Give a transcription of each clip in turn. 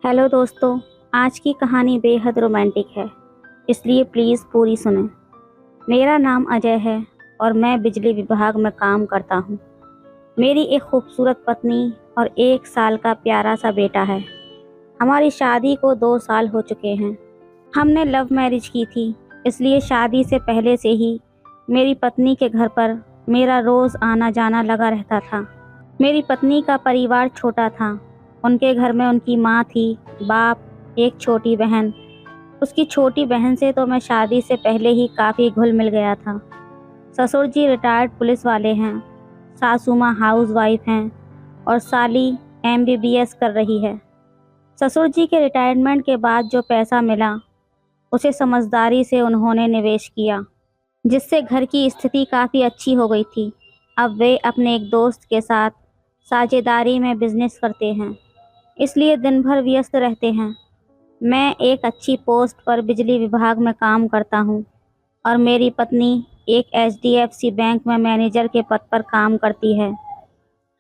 Hello दोस्तों। आज की कहानी बेहद रोमांटिक है, इसलिए प्लीज़ पूरी सुनें। मेरा नाम अजय है और मैं बिजली विभाग में काम करता हूँ। मेरी एक खूबसूरत पत्नी और 1 साल का प्यारा सा बेटा है। हमारी शादी को 2 साल हो चुके हैं। हमने लव मैरिज की थी, इसलिए शादी से पहले से ही मेरी पत्नी के घर पर मेरा रोज़ आना जाना लगा रहता था। मेरी पत्नी का परिवार छोटा था। उनके घर में उनकी माँ थी, बाप, एक छोटी बहन। उसकी छोटी बहन से तो मैं शादी से पहले ही काफ़ी घुल मिल गया था। ससुर जी रिटायर्ड पुलिस वाले हैं, सासू माँ हाउसवाइफ हैं और साली एमबीबीएस कर रही है। ससुर जी के रिटायरमेंट के बाद जो पैसा मिला, उसे समझदारी से उन्होंने निवेश किया, जिससे घर की स्थिति काफ़ी अच्छी हो गई थी। अब वे अपने एक दोस्त के साथ साझेदारी में बिजनेस करते हैं, इसलिए दिन भर व्यस्त रहते हैं। मैं एक अच्छी पोस्ट पर बिजली विभाग में काम करता हूँ और मेरी पत्नी एक एचडीएफसी बैंक में मैनेजर के पद पर काम करती है।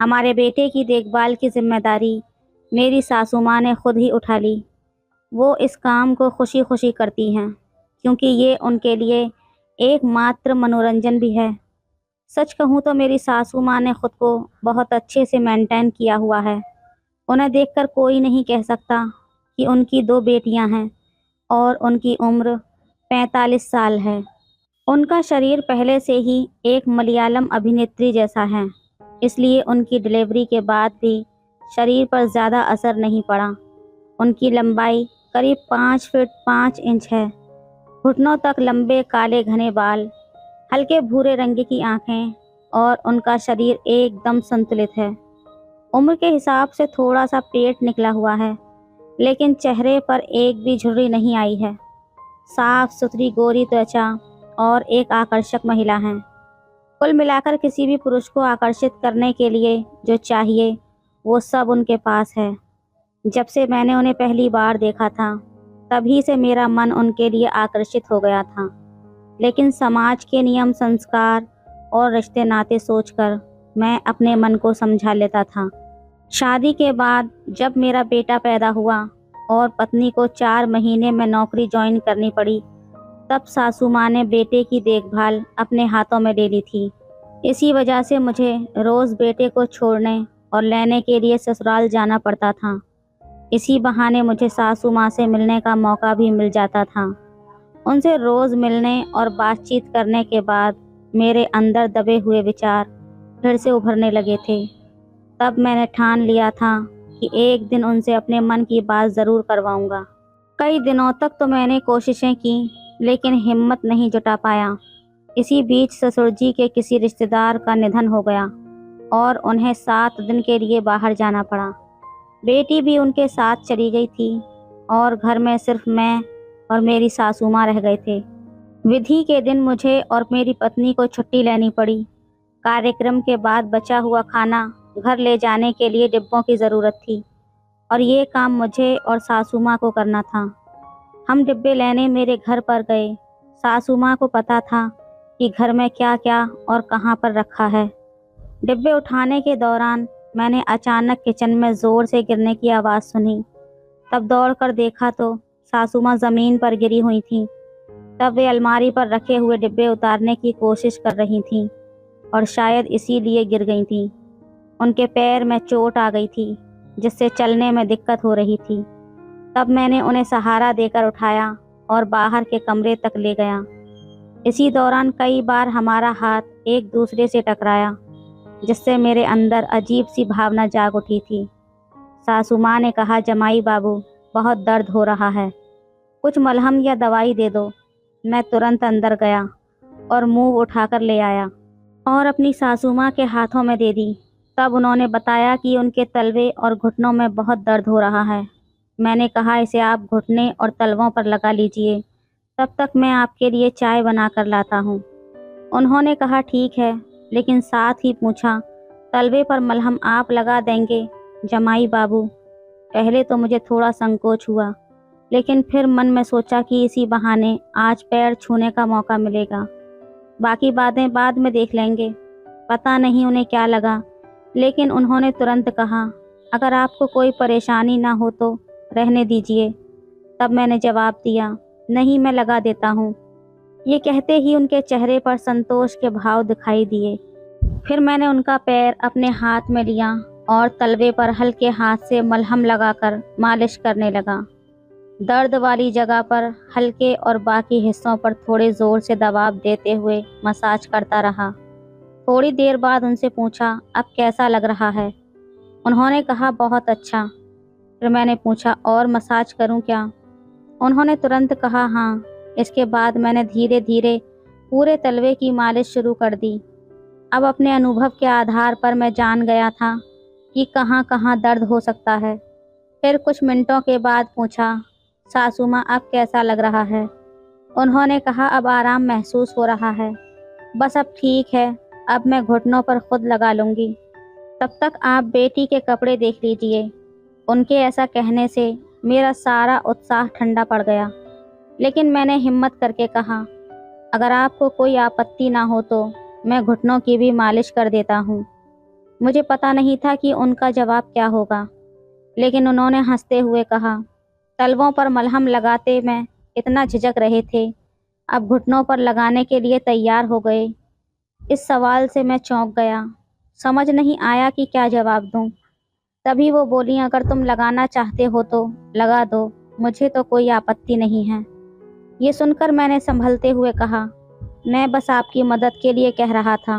हमारे बेटे की देखभाल की जिम्मेदारी मेरी सासू माँ ने खुद ही उठा ली। वो इस काम को खुशी खुशी करती हैं, क्योंकि ये उनके लिए एकमात्र मनोरंजन भी है। सच कहूँ तो मेरी सासू माँ ने खुद को बहुत अच्छे से मेंटेन किया हुआ है। उन्हें देखकर कोई नहीं कह सकता कि उनकी 2 बेटियां हैं और उनकी उम्र 45 साल है। उनका शरीर पहले से ही एक मलयालम अभिनेत्री जैसा है, इसलिए उनकी डिलीवरी के बाद भी शरीर पर ज़्यादा असर नहीं पड़ा। उनकी लंबाई करीब 5 फीट 5 इंच है। घुटनों तक लंबे काले घने बाल, हल्के भूरे रंग की आंखें और उनका शरीर एकदम संतुलित है। उम्र के हिसाब से थोड़ा सा पेट निकला हुआ है, लेकिन चेहरे पर एक भी झुर्री नहीं आई है। साफ सुथरी गोरी त्वचा और एक आकर्षक महिला हैं। कुल मिलाकर किसी भी पुरुष को आकर्षित करने के लिए जो चाहिए, वो सब उनके पास है। जब से मैंने उन्हें पहली बार देखा था, तभी से मेरा मन उनके लिए आकर्षित हो गया था। लेकिन समाज के नियम, संस्कार और रिश्ते नाते सोचकर मैं अपने मन को समझा लेता था। शादी के बाद जब मेरा बेटा पैदा हुआ और पत्नी को 4 महीने में नौकरी ज्वाइन करनी पड़ी, तब सासू माँ ने बेटे की देखभाल अपने हाथों में ले ली थी। इसी वजह से मुझे रोज़ बेटे को छोड़ने और लेने के लिए ससुराल जाना पड़ता था। इसी बहाने मुझे सासू माँ से मिलने का मौका भी मिल जाता था। उनसे रोज़ मिलने और बातचीत करने के बाद मेरे अंदर दबे हुए विचार फिर से उभरने लगे थे। तब मैंने ठान लिया था कि एक दिन उनसे अपने मन की बात ज़रूर करवाऊंगा। कई दिनों तक तो मैंने कोशिशें की, लेकिन हिम्मत नहीं जुटा पाया। इसी बीच ससुर जी के किसी रिश्तेदार का निधन हो गया और उन्हें 7 दिन के लिए बाहर जाना पड़ा। बेटी भी उनके साथ चली गई थी और घर में सिर्फ मैं और मेरी सासू माँ रह गए थे। विधि के दिन मुझे और मेरी पत्नी को छुट्टी लेनी पड़ी। कार्यक्रम के बाद बचा हुआ खाना घर ले जाने के लिए डिब्बों की ज़रूरत थी और ये काम मुझे और सासू माँ को करना था। हम डिब्बे लेने मेरे घर पर गए। सासू माँ को पता था कि घर में क्या क्या और कहाँ पर रखा है। डिब्बे उठाने के दौरान मैंने अचानक किचन में ज़ोर से गिरने की आवाज़ सुनी। तब दौड़कर देखा तो सासू माँ ज़मीन पर गिरी हुई थीं। तब वे अलमारी पर रखे हुए डिब्बे उतारने की कोशिश कर रही थीं और शायद इसीलिए गिर गई थीं। उनके पैर में चोट आ गई थी, जिससे चलने में दिक्कत हो रही थी। तब मैंने उन्हें सहारा देकर उठाया और बाहर के कमरे तक ले गया। इसी दौरान कई बार हमारा हाथ एक दूसरे से टकराया, जिससे मेरे अंदर अजीब सी भावना जाग उठी थी। सासू माँ ने कहा, जमाई बाबू, बहुत दर्द हो रहा है, कुछ मलहम या दवाई दे दो। मैं तुरंत अंदर गया और मुंह उठाकर ले आया और अपनी सासू माँ के हाथों में दे दी। तब उन्होंने बताया कि उनके तलवे और घुटनों में बहुत दर्द हो रहा है। मैंने कहा, इसे आप घुटने और तलवों पर लगा लीजिए, तब तक मैं आपके लिए चाय बना कर लाता हूँ। उन्होंने कहा, ठीक है, लेकिन साथ ही पूछा, तलवे पर मलहम आप लगा देंगे जमाई बाबू? पहले तो मुझे थोड़ा संकोच हुआ, लेकिन फिर मन में सोचा कि इसी बहाने आज पैर छूने का मौका मिलेगा। बाकी बातें बाद में देख लेंगे। पता नहीं उन्हें क्या लगा, लेकिन उन्होंने तुरंत कहा, अगर आपको कोई परेशानी ना हो तो रहने दीजिए। तब मैंने जवाब दिया, नहीं मैं लगा देता हूँ। ये कहते ही उनके चेहरे पर संतोष के भाव दिखाई दिए। फिर मैंने उनका पैर अपने हाथ में लिया और तलवे पर हल्के हाथ से मलहम लगाकर मालिश करने लगा। दर्द वाली जगह पर हल्के और बाकी हिस्सों पर थोड़े ज़ोर से दबाव देते हुए मसाज करता रहा। थोड़ी देर बाद उनसे पूछा, अब कैसा लग रहा है? उन्होंने कहा, बहुत अच्छा। फिर मैंने पूछा, और मसाज करूं क्या? उन्होंने तुरंत कहा, हाँ। इसके बाद मैंने धीरे धीरे पूरे तलवे की मालिश शुरू कर दी। अब अपने अनुभव के आधार पर मैं जान गया था कि कहाँ कहाँ दर्द हो सकता है। फिर कुछ मिनटों के बाद पूछा, सासू माँ अब कैसा लग रहा है? उन्होंने कहा, अब आराम महसूस हो रहा है, बस अब ठीक है, अब मैं घुटनों पर खुद लगा लूँगी। तब तक आप बेटी के कपड़े देख लीजिए। उनके ऐसा कहने से मेरा सारा उत्साह ठंडा पड़ गया, लेकिन मैंने हिम्मत करके कहा, अगर आपको कोई आपत्ति ना हो तो मैं घुटनों की भी मालिश कर देता हूँ। मुझे पता नहीं था कि उनका जवाब क्या होगा, लेकिन उन्होंने हंसते हुए कहा, तलवों पर मलहम लगाते में इतना झिझक रहे थे, अब घुटनों पर लगाने के लिए तैयार हो गए। इस सवाल से मैं चौंक गया, समझ नहीं आया कि क्या जवाब दूं। तभी वो बोली, अगर तुम लगाना चाहते हो तो लगा दो, मुझे तो कोई आपत्ति नहीं है। ये सुनकर मैंने संभलते हुए कहा, मैं बस आपकी मदद के लिए कह रहा था।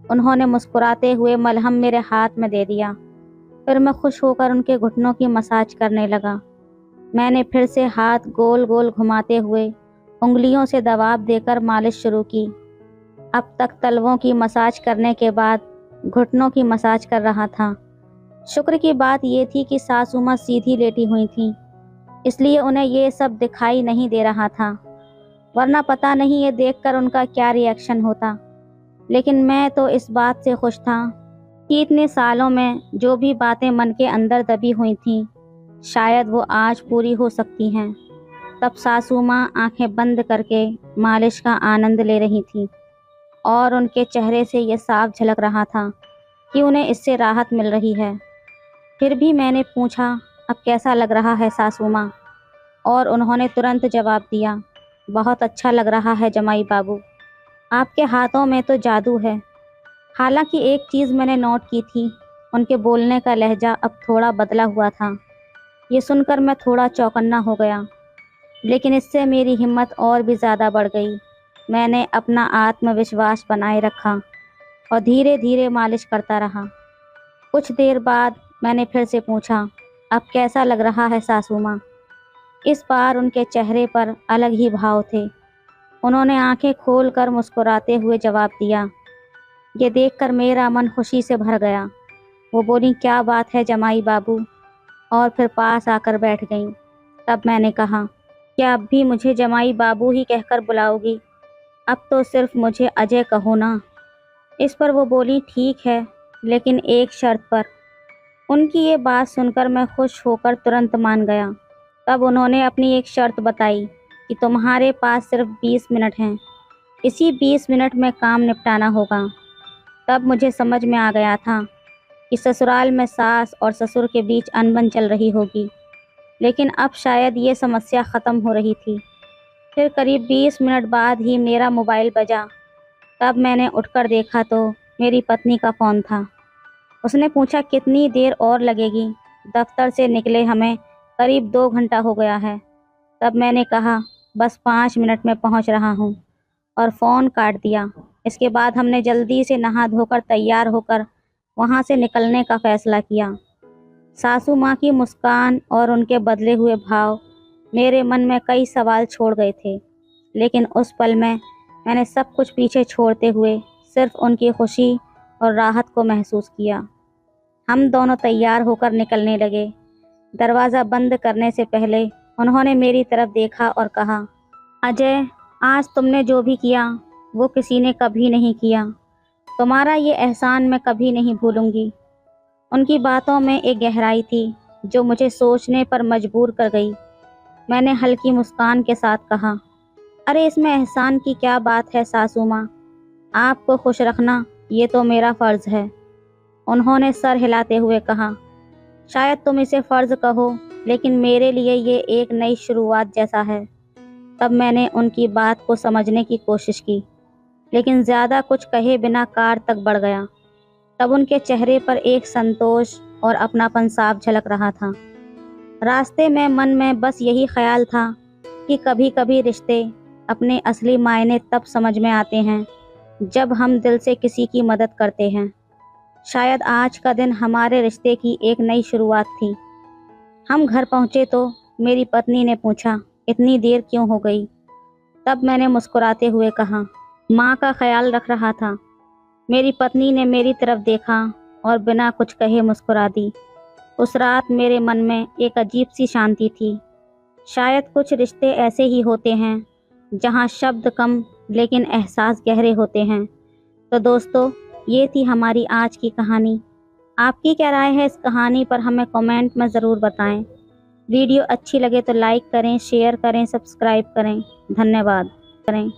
उन्होंने मुस्कुराते हुए मलहम मेरे हाथ में दे दिया। फिर मैं खुश होकर उनके घुटनों की मसाज करने लगा। मैंने फिर से हाथ गोल गोल घुमाते हुए उंगलियों से दबाव देकर मालिश शुरू की। अब तक तलवों की मसाज करने के बाद घुटनों की मसाज कर रहा था। शुक्र की बात यह थी कि सासू माँ सीधी लेटी हुई थीं, इसलिए उन्हें ये सब दिखाई नहीं दे रहा था, वरना पता नहीं ये देखकर उनका क्या रिएक्शन होता। लेकिन मैं तो इस बात से खुश था कि इतने सालों में जो भी बातें मन के अंदर दबी हुई थीं, शायद वो आज पूरी हो सकती हैं। तब सासू माँ आंखें बंद करके मालिश का आनंद ले रही थीं और उनके चेहरे से ये साफ झलक रहा था कि उन्हें इससे राहत मिल रही है। फिर भी मैंने पूछा, अब कैसा लग रहा है सासू माँ? और उन्होंने तुरंत जवाब दिया, बहुत अच्छा लग रहा है जमाई बाबू, आपके हाथों में तो जादू है। हालांकि एक चीज़ मैंने नोट की थी, उनके बोलने का लहजा अब थोड़ा बदला हुआ था। ये सुनकर मैं थोड़ा चौकन्ना हो गया, लेकिन इससे मेरी हिम्मत और भी ज़्यादा बढ़ गई। मैंने अपना आत्मविश्वास बनाए रखा और धीरे धीरे मालिश करता रहा। कुछ देर बाद मैंने फिर से पूछा, अब कैसा लग रहा है सासू माँ? इस बार उनके चेहरे पर अलग ही भाव थे। उन्होंने आंखें खोलकर मुस्कुराते हुए जवाब दिया। ये देखकर मेरा मन खुशी से भर गया। वो बोली, क्या बात है जमाई बाबू, और फिर पास आकर बैठ गईं। तब मैंने कहा, क्या अब भी मुझे जमाई बाबू ही कहकर बुलाओगी? अब तो सिर्फ मुझे अजय कहो ना। इस पर वो बोली, ठीक है, लेकिन एक शर्त पर। उनकी ये बात सुनकर मैं खुश होकर तुरंत मान गया। तब उन्होंने अपनी एक शर्त बताई कि तुम्हारे पास सिर्फ 20 मिनट हैं, इसी 20 मिनट में काम निपटाना होगा। तब मुझे समझ में आ गया था कि ससुराल में सास और ससुर के बीच अनबन चल रही होगी, लेकिन अब शायद ये समस्या ख़त्म हो रही थी। फिर करीब 20 मिनट बाद ही मेरा मोबाइल बजा। तब मैंने उठकर देखा तो मेरी पत्नी का फ़ोन था। उसने पूछा, कितनी देर और लगेगी? दफ्तर से निकले हमें करीब 2 घंटा हो गया है। तब मैंने कहा, बस 5 मिनट में पहुंच रहा हूं, और फ़ोन काट दिया। इसके बाद हमने जल्दी से नहा धोकर तैयार होकर वहां से निकलने का फ़ैसला किया। सासू माँ की मुस्कान और उनके बदले हुए भाव मेरे मन में कई सवाल छोड़ गए थे, लेकिन उस पल में मैंने सब कुछ पीछे छोड़ते हुए सिर्फ उनकी खुशी और राहत को महसूस किया। हम दोनों तैयार होकर निकलने लगे। दरवाज़ा बंद करने से पहले उन्होंने मेरी तरफ देखा और कहा, अजय, आज तुमने जो भी किया वो किसी ने कभी नहीं किया। तुम्हारा ये एहसान मैं कभी नहीं भूलूंगी। उनकी बातों में एक गहराई थी जो मुझे सोचने पर मजबूर कर गई। मैंने हल्की मुस्कान के साथ कहा, अरे इसमें एहसान की क्या बात है सासू माँ, आपको खुश रखना ये तो मेरा फ़र्ज़ है। उन्होंने सर हिलाते हुए कहा, शायद तुम इसे फ़र्ज़ कहो, लेकिन मेरे लिए ये एक नई शुरुआत जैसा है। तब मैंने उनकी बात को समझने की कोशिश की, लेकिन ज़्यादा कुछ कहे बिना कार तक बढ़ गया। तब उनके चेहरे पर एक संतोष और अपनापन साफ झलक रहा था। रास्ते में मन में बस यही ख्याल था कि कभी कभी रिश्ते अपने असली मायने तब समझ में आते हैं जब हम दिल से किसी की मदद करते हैं। शायद आज का दिन हमारे रिश्ते की एक नई शुरुआत थी। हम घर पहुंचे तो मेरी पत्नी ने पूछा, इतनी देर क्यों हो गई? तब मैंने मुस्कुराते हुए कहा, माँ का ख्याल रख रहा था। मेरी पत्नी ने मेरी तरफ देखा और बिना कुछ कहे मुस्कुरा दी। उस रात मेरे मन में एक अजीब सी शांति थी। शायद कुछ रिश्ते ऐसे ही होते हैं जहाँ शब्द कम लेकिन एहसास गहरे होते हैं। तो दोस्तों, ये थी हमारी आज की कहानी। आपकी क्या राय है इस कहानी पर हमें कमेंट में ज़रूर बताएं। वीडियो अच्छी लगे तो लाइक करें, शेयर करें, सब्सक्राइब करें। धन्यवाद करें।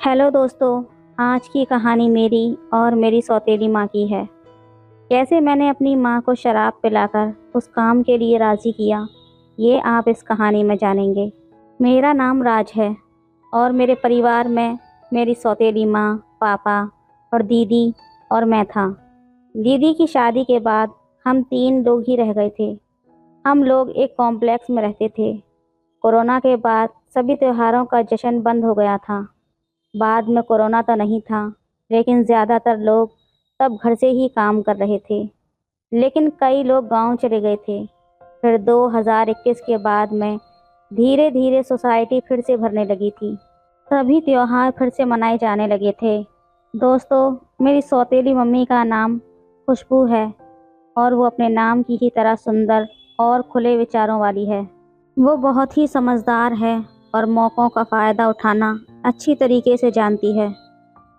हेलो दोस्तों, आज की कहानी मेरी और मेरी सौतेली माँ की है। कैसे मैंने अपनी माँ को शराब पिलाकर उस काम के लिए राज़ी किया, ये आप इस कहानी में जानेंगे। मेरा नाम राज है और मेरे परिवार में मेरी सौतेली माँ, पापा और दीदी और मैं था। दीदी की शादी के बाद हम 3 लोग ही रह गए थे। हम लोग एक कॉम्प्लेक्स में रहते थे। कोरोना के बाद सभी त्योहारों का जश्न बंद हो गया था। बाद में कोरोना तो नहीं था, लेकिन ज़्यादातर लोग तब घर से ही काम कर रहे थे। लेकिन कई लोग गांव चले गए थे। फिर 2021 के बाद में धीरे धीरे सोसाइटी फिर से भरने लगी थी। सभी त्योहार फिर से मनाए जाने लगे थे। दोस्तों, मेरी सौतेली मम्मी का नाम खुशबू है और वो अपने नाम की ही तरह सुंदर और खुले विचारों वाली है। वो बहुत ही समझदार है और मौक़ों का फ़ायदा उठाना अच्छी तरीके से जानती है।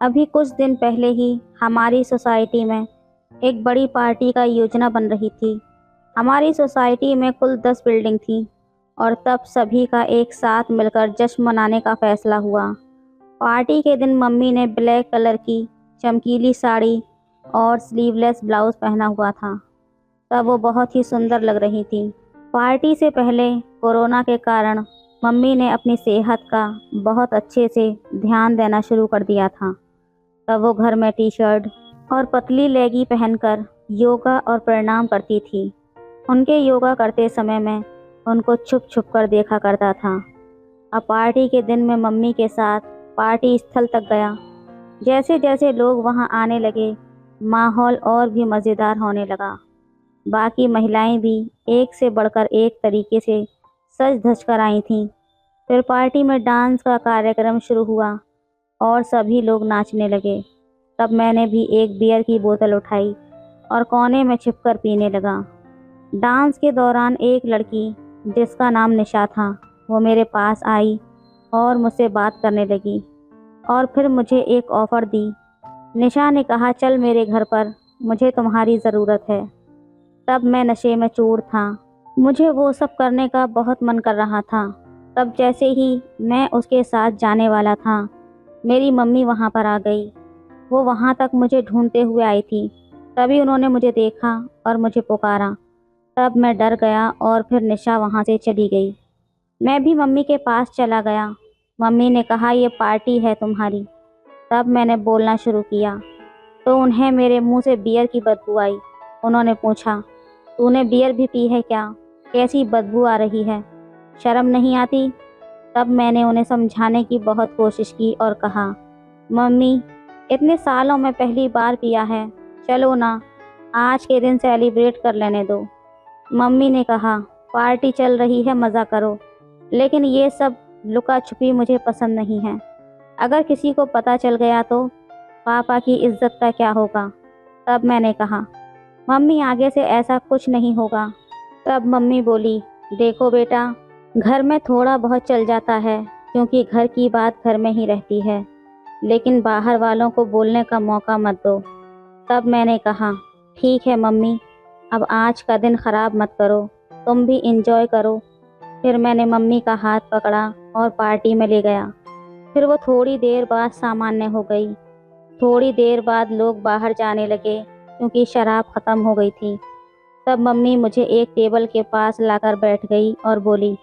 अभी कुछ दिन पहले ही हमारी सोसाइटी में एक बड़ी पार्टी का योजना बन रही थी। हमारी सोसाइटी में कुल 10 बिल्डिंग थी और तब सभी का एक साथ मिलकर जश्न मनाने का फ़ैसला हुआ। पार्टी के दिन मम्मी ने ब्लैक कलर की चमकीली साड़ी और स्लीवलेस ब्लाउज़ पहना हुआ था। तब वो बहुत ही सुंदर लग रही थी। पार्टी से पहले कोरोना के कारण मम्मी ने अपनी सेहत का बहुत अच्छे से ध्यान देना शुरू कर दिया था। तब वो घर में टी-शर्ट और पतली लेगी पहनकर योगा और प्राणायाम करती थी। उनके योगा करते समय में उनको छुप छुप कर देखा करता था। अब पार्टी के दिन में मम्मी के साथ पार्टी स्थल तक गया। जैसे जैसे लोग वहां आने लगे, माहौल और भी मज़ेदार होने लगा। बाकी महिलाएं भी एक से बढ़कर एक तरीके से सज धज कर आई थीं। फिर पार्टी में डांस का कार्यक्रम शुरू हुआ और सभी लोग नाचने लगे। तब मैंने भी एक बियर की बोतल उठाई और कोने में छिपकर पीने लगा। डांस के दौरान एक लड़की जिसका नाम निशा था, वो मेरे पास आई और मुझसे बात करने लगी और फिर मुझे एक ऑफ़र दी। निशा ने कहा, चल मेरे घर पर, मुझे तुम्हारी ज़रूरत है। तब मैं नशे में चूर था। मुझे वो सब करने का बहुत मन कर रहा था। तब जैसे ही मैं उसके साथ जाने वाला था, मेरी मम्मी वहाँ पर आ गई। वो वहाँ तक मुझे ढूंढते हुए आई थी। तभी उन्होंने मुझे देखा और मुझे पुकारा। तब मैं डर गया और फिर निशा वहाँ से चली गई। मैं भी मम्मी के पास चला गया। मम्मी ने कहा, ये पार्टी है तुम्हारी। तब मैंने बोलना शुरू किया तो उन्हें मेरे मुंह से बियर की बदबू आई। उन्होंने पूछा, तूने बियर भी पी है क्या? कैसी बदबू आ रही है, शर्म नहीं आती? तब मैंने उन्हें समझाने की बहुत कोशिश की और कहा, मम्मी, इतने सालों में पहली बार पिया है, चलो ना, आज के दिन सेलिब्रेट कर लेने दो। मम्मी ने कहा, पार्टी चल रही है, मज़ा करो, लेकिन ये सब लुका छुपी मुझे पसंद नहीं है। अगर किसी को पता चल गया तो पापा की इज्जत का क्या होगा? तब मैंने कहा, मम्मी, आगे से ऐसा कुछ नहीं होगा। तब मम्मी बोली, देखो बेटा, घर में थोड़ा बहुत चल जाता है क्योंकि घर की बात घर में ही रहती है, लेकिन बाहर वालों को बोलने का मौका मत दो। तब मैंने कहा, ठीक है मम्मी, अब आज का दिन ख़राब मत करो, तुम भी इंजॉय करो। फिर मैंने मम्मी का हाथ पकड़ा और पार्टी में ले गया। फिर वो थोड़ी देर बाद सामान्य हो गई। थोड़ी देर बाद लोग बाहर जाने लगे क्योंकि शराब ख़त्म हो गई थी। तब मम्मी मुझे एक टेबल के पास लाकर बैठ गई और बोली,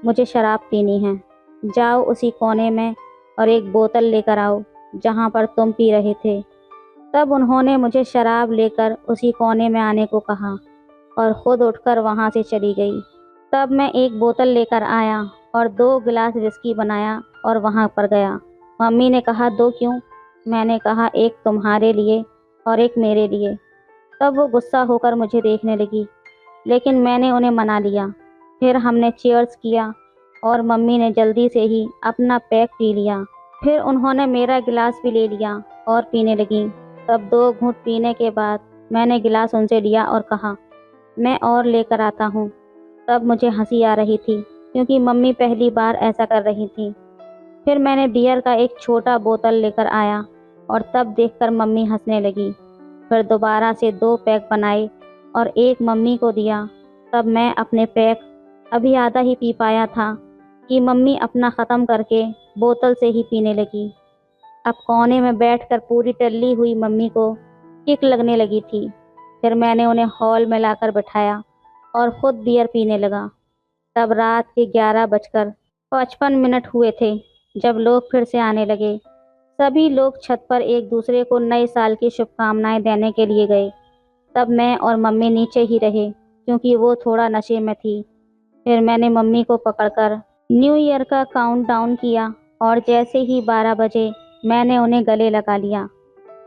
मुझे शराब पीनी है, जाओ उसी कोने में और एक बोतल लेकर आओ जहाँ पर तुम पी रहे थे। तब उन्होंने मुझे शराब लेकर उसी कोने में आने को कहा और ख़ुद उठकर वहाँ से चली गई। तब मैं एक बोतल लेकर आया और 2 गिलास विस्की बनाया और वहाँ पर गया। मम्मी ने कहा, 2 क्यों? मैंने कहा, एक तुम्हारे लिए और एक मेरे लिए। तब वो गुस्सा होकर मुझे देखने लगी, लेकिन मैंने उन्हें मना लिया। फिर हमने चीयर्स किया और मम्मी ने जल्दी से ही अपना पैक पी लिया। फिर उन्होंने मेरा गिलास भी ले लिया और पीने लगी। तब 2 घूंट पीने के बाद मैंने गिलास उनसे लिया और कहा, मैं और लेकर आता हूँ। तब मुझे हंसी आ रही थी क्योंकि मम्मी पहली बार ऐसा कर रही थी। फिर मैंने बियर का एक छोटा बोतल लेकर आया और तब देखकर मम्मी हंसने लगी। फिर दोबारा से 2 पैक बनाए और एक मम्मी को दिया। तब मैं अपने पैक अभी आधा ही पी पाया था कि मम्मी अपना ख़त्म करके बोतल से ही पीने लगी। अब कोने में बैठकर पूरी टल्ली हुई मम्मी को किक लगने लगी थी। फिर मैंने उन्हें हॉल में लाकर बिठाया और ख़ुद बियर पीने लगा। तब रात के 11:55 हुए थे जब लोग फिर से आने लगे। सभी लोग छत पर एक दूसरे को नए साल की शुभकामनाएं देने के लिए गए। तब मैं और मम्मी नीचे ही रहे क्योंकि वो थोड़ा नशे में थी। फिर मैंने मम्मी को पकड़कर न्यू ईयर का काउंटडाउन किया और जैसे ही 12 बजे मैंने उन्हें गले लगा लिया।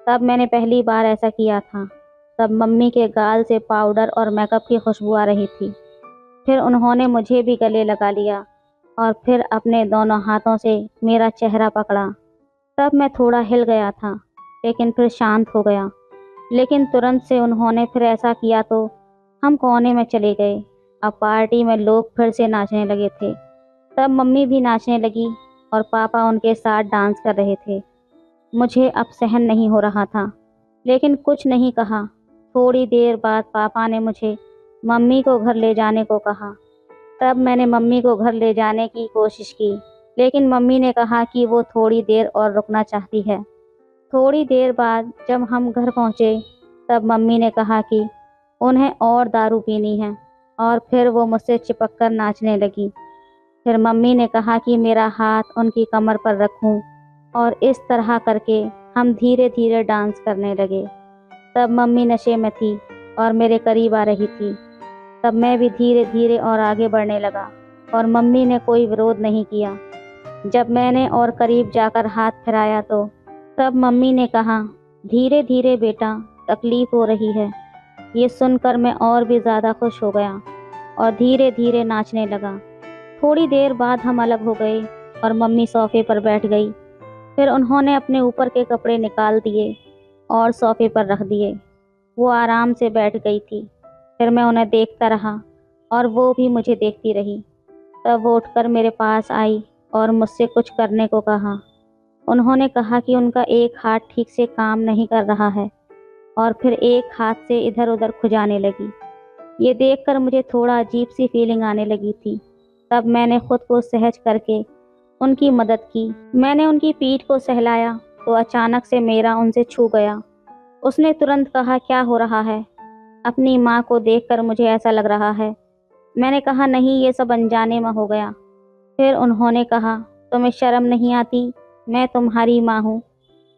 तब मैंने पहली बार ऐसा किया था। तब मम्मी के गाल से पाउडर और मेकअप की खुशबू आ रही थी। फिर उन्होंने मुझे भी गले लगा लिया और फिर अपने दोनों हाथों से मेरा चेहरा पकड़ा। तब मैं थोड़ा हिल गया था, लेकिन फिर शांत हो गया। लेकिन तुरंत से उन्होंने फिर ऐसा किया तो हम कोने में चले गए। अब पार्टी में लोग फिर से नाचने लगे थे। तब मम्मी भी नाचने लगी और पापा उनके साथ डांस कर रहे थे। मुझे अब सहन नहीं हो रहा था, लेकिन कुछ नहीं कहा। थोड़ी देर बाद पापा ने मुझे मम्मी को घर ले जाने को कहा। तब मैंने मम्मी को घर ले जाने की कोशिश की, लेकिन मम्मी ने कहा कि वो थोड़ी देर और रुकना चाहती है। थोड़ी देर बाद जब हम घर पहुँचे तब मम्मी ने कहा कि उन्हें और दारू पीनी है और फिर वो मुझसे चिपक कर नाचने लगी। फिर मम्मी ने कहा कि मेरा हाथ उनकी कमर पर रखूं और इस तरह करके हम धीरे धीरे डांस करने लगे। तब मम्मी नशे में थी और मेरे करीब आ रही थी। तब मैं भी धीरे धीरे और आगे बढ़ने लगा और मम्मी ने कोई विरोध नहीं किया। जब मैंने और करीब जाकर हाथ फिराया तो तब मम्मी ने कहा, धीरे धीरे बेटा, तकलीफ़ हो रही है। ये सुनकर मैं और भी ज़्यादा खुश हो गया और धीरे धीरे नाचने लगा। थोड़ी देर बाद हम अलग हो गए और मम्मी सोफ़े पर बैठ गई। फिर उन्होंने अपने ऊपर के कपड़े निकाल दिए और सोफ़े पर रख दिए। वो आराम से बैठ गई थी। फिर मैं उन्हें देखता रहा और वो भी मुझे देखती रही। तब वो उठकर मेरे पास आई और मुझसे कुछ करने को कहा। उन्होंने कहा कि उनका एक हाथ ठीक से काम नहीं कर रहा है और फिर एक हाथ से इधर उधर खुजाने लगी। ये देखकर मुझे थोड़ा अजीब सी फीलिंग आने लगी थी। तब मैंने खुद को सहज करके उनकी मदद की। मैंने उनकी पीठ को सहलाया तो अचानक से मेरा उनसे छू गया। उसने तुरंत कहा, क्या हो रहा है? अपनी माँ को देखकर मुझे ऐसा लग रहा है। मैंने कहा, नहीं, ये सब अनजाने में हो गया। फिर उन्होंने कहा, तुम्हें शर्म नहीं आती? मैं तुम्हारी माँ हूँ,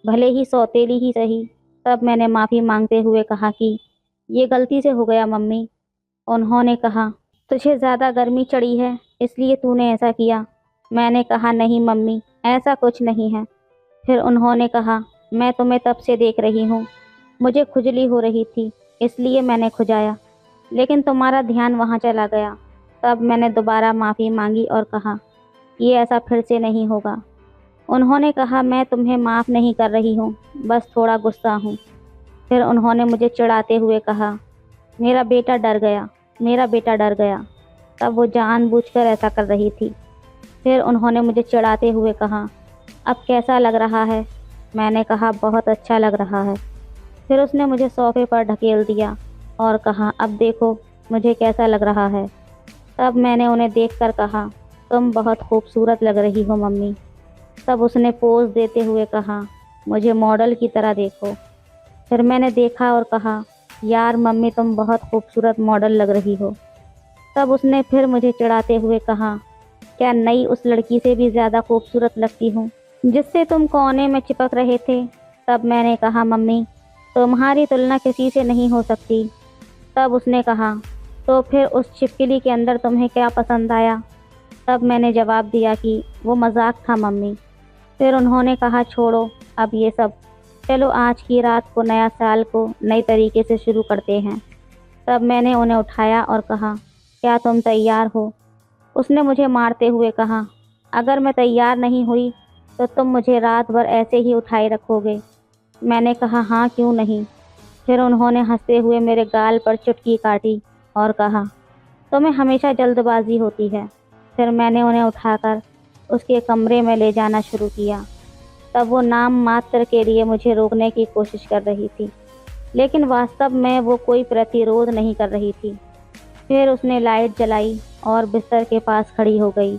भले ही सौतेली ही सही। तब मैंने माफ़ी मांगते हुए कहा कि ये गलती से हो गया मम्मी। उन्होंने कहा, तुझे ज़्यादा गर्मी चढ़ी है इसलिए तूने ऐसा किया। मैंने कहा, नहीं मम्मी, ऐसा कुछ नहीं है। फिर उन्होंने कहा, मैं तुम्हें तब से देख रही हूँ, मुझे खुजली हो रही थी इसलिए मैंने खुजाया, लेकिन तुम्हारा ध्यान वहाँ चला गया। तब मैंने दोबारा माफ़ी मांगी और कहा, ये ऐसा फिर से नहीं होगा। उन्होंने कहा, मैं तुम्हें माफ़ नहीं कर रही हूँ, बस थोड़ा गुस्सा हूँ। फिर उन्होंने मुझे चिढ़ाते हुए कहा, मेरा बेटा डर गया, मेरा बेटा डर गया। तब वो जानबूझकर ऐसा कर रही थी। फिर उन्होंने मुझे चिढ़ाते हुए कहा, अब कैसा लग रहा है? मैंने कहा, बहुत अच्छा लग रहा है। फिर उसने मुझे सोफ़े पर ढकेल दिया और कहा, अब देखो मुझे कैसा लग रहा है। तब मैंने उन्हें देखकर कहा, तुम बहुत खूबसूरत लग रही हो मम्मी। तब उसने पोज देते हुए कहा, मुझे मॉडल की तरह देखो। फिर मैंने देखा और कहा, यार मम्मी तुम बहुत खूबसूरत मॉडल लग रही हो। तब उसने फिर मुझे चिढ़ाते हुए कहा, क्या नई उस लड़की से भी ज़्यादा खूबसूरत लगती हूँ जिससे तुम कोने में चिपक रहे थे। तब मैंने कहा, मम्मी तुम्हारी तुलना किसी से नहीं हो सकती। तब उसने कहा, तो फिर उस छिपकली के अंदर तुम्हें क्या पसंद आया। तब मैंने जवाब दिया कि वो मजाक था मम्मी। फिर उन्होंने कहा, छोड़ो अब ये सब, चलो आज की रात को, नया साल को नई तरीके से शुरू करते हैं। तब मैंने उन्हें उठाया और कहा, क्या तुम तैयार हो। उसने मुझे मारते हुए कहा, अगर मैं तैयार नहीं हुई तो तुम मुझे रात भर ऐसे ही उठाए रखोगे। मैंने कहा, हाँ क्यों नहीं। फिर उन्होंने हंसते हुए मेरे गाल पर चुटकी काटी और कहा, तुम्हें हमेशा जल्दबाजी होती है। फिर मैंने उन्हें उठाकर उसके कमरे में ले जाना शुरू किया। तब वो नाम मात्र के लिए मुझे रोकने की कोशिश कर रही थी, लेकिन वास्तव में वो कोई प्रतिरोध नहीं कर रही थी। फिर उसने लाइट जलाई और बिस्तर के पास खड़ी हो गई।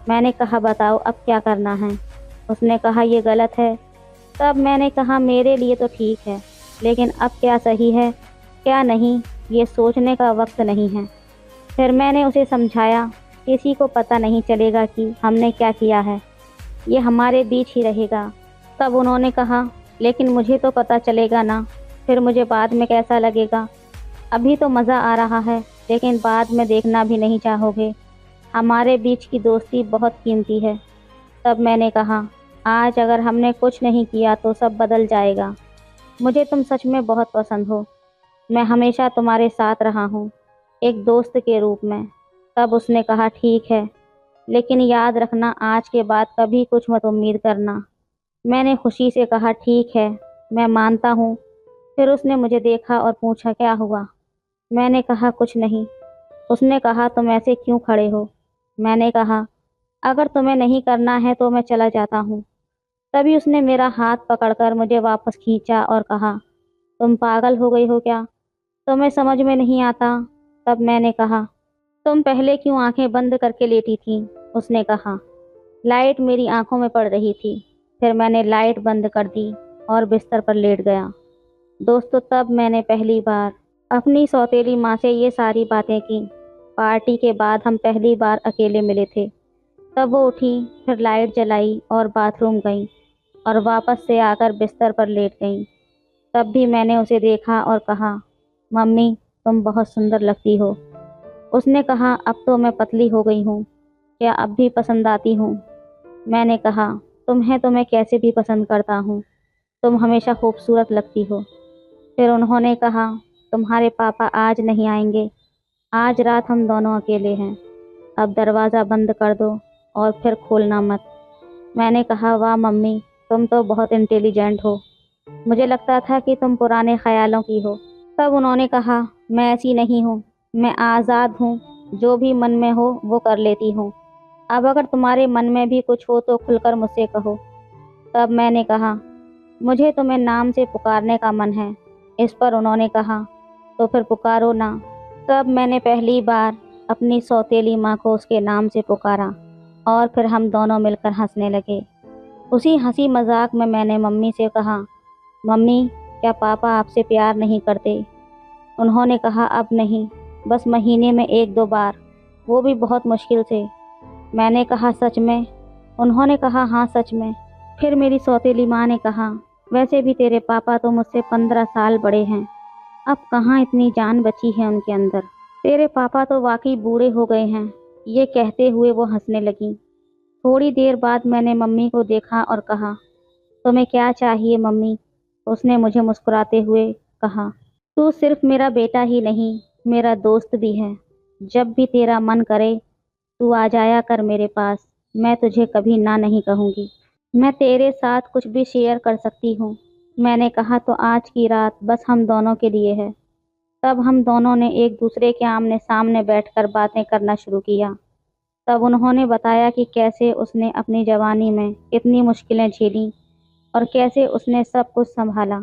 मैंने कहा, बताओ अब क्या करना है। उसने कहा, ये गलत है। तब मैंने कहा, मेरे लिए तो ठीक है, लेकिन अब क्या सही है क्या नहीं, ये सोचने का वक्त नहीं है। फिर मैंने उसे समझाया, किसी को पता नहीं चलेगा कि हमने क्या किया है, ये हमारे बीच ही रहेगा। तब उन्होंने कहा, लेकिन मुझे तो पता चलेगा ना, फिर मुझे बाद में कैसा लगेगा। अभी तो मज़ा आ रहा है, लेकिन बाद में देखना भी नहीं चाहोगे। हमारे बीच की दोस्ती बहुत कीमती है। तब मैंने कहा, आज अगर हमने कुछ नहीं किया तो सब बदल जाएगा। मुझे तुम सच में बहुत पसंद हो। मैं हमेशा तुम्हारे साथ रहा हूँ, एक दोस्त के रूप में। तब उसने कहा, ठीक है, लेकिन याद रखना आज के बाद कभी कुछ मत उम्मीद करना। मैंने खुशी से कहा, ठीक है, मैं मानता हूँ। फिर उसने मुझे देखा और पूछा, क्या हुआ। मैंने कहा, कुछ नहीं। उसने कहा, तुम ऐसे क्यों खड़े हो। मैंने कहा, अगर तुम्हें नहीं करना है तो मैं चला जाता हूँ। तभी उसने मेरा हाथ पकड़कर मुझे वापस खींचा और कहा, तुम पागल हो गई हो क्या, तुम्हें समझ में नहीं आता। तब मैंने कहा, तुम पहले क्यों आंखें बंद करके लेटी थी। उसने कहा, लाइट मेरी आंखों में पड़ रही थी। फिर मैंने लाइट बंद कर दी और बिस्तर पर लेट गया। दोस्तों, तब मैंने पहली बार अपनी सौतेली माँ से ये सारी बातें की। पार्टी के बाद हम पहली बार अकेले मिले थे। तब वो उठी, फिर लाइट जलाई और बाथरूम गई और वापस से आकर बिस्तर पर लेट गई। तब भी मैंने उसे देखा और कहा, मम्मी तुम बहुत सुंदर लगती हो। उसने कहा, अब तो मैं पतली हो गई हूँ, क्या अब भी पसंद आती हूँ। मैंने कहा, तुम्हें तो मैं कैसे भी पसंद करता हूँ, तुम हमेशा खूबसूरत लगती हो। फिर उन्होंने कहा, तुम्हारे पापा आज नहीं आएंगे, आज रात हम दोनों अकेले हैं। अब दरवाज़ा बंद कर दो और फिर खोलना मत। मैंने कहा, वाह मम्मी, तुम तो बहुत इंटेलिजेंट हो, मुझे लगता था कि तुम पुराने ख्यालों की हो। तब उन्होंने कहा, मैं ऐसी नहीं हूँ, मैं आज़ाद हूँ, जो भी मन में हो वो कर लेती हूँ। अब अगर तुम्हारे मन में भी कुछ हो तो खुलकर मुझसे कहो। तब मैंने कहा, मुझे तुम्हें नाम से पुकारने का मन है। इस पर उन्होंने कहा, तो फिर पुकारो ना। तब मैंने पहली बार अपनी सौतेली माँ को उसके नाम से पुकारा और फिर हम दोनों मिलकर हंसने लगे। उसी हंसी मजाक में मैंने मम्मी से कहा, मम्मी क्या पापा आपसे प्यार नहीं करते। उन्होंने कहा, अब नहीं, बस महीने में एक दो बार, वो भी बहुत मुश्किल से। मैंने कहा, सच में। उन्होंने कहा, हाँ सच में। फिर मेरी सौतेली माँ ने कहा, वैसे भी तेरे पापा तो मुझसे 15 साल बड़े हैं, अब कहाँ इतनी जान बची है उनके अंदर, तेरे पापा तो वाकई बूढ़े हो गए हैं। ये कहते हुए वो हंसने लगी। थोड़ी देर बाद मैंने मम्मी को देखा और कहा, तुम्हें क्या चाहिए मम्मी। उसने मुझे मुस्कुराते हुए कहा, तू सिर्फ मेरा बेटा ही नहीं, मेरा दोस्त भी है। जब भी तेरा मन करे तू आ जाया कर मेरे पास, मैं तुझे कभी ना नहीं कहूँगी। मैं तेरे साथ कुछ भी शेयर कर सकती हूँ। मैंने कहा, तो आज की रात बस हम दोनों के लिए है। तब हम दोनों ने एक दूसरे के आमने सामने बैठकर बातें करना शुरू किया। तब उन्होंने बताया कि कैसे उसने अपनी जवानी में कितनी मुश्किलें झेलीं और कैसे उसने सब कुछ संभाला।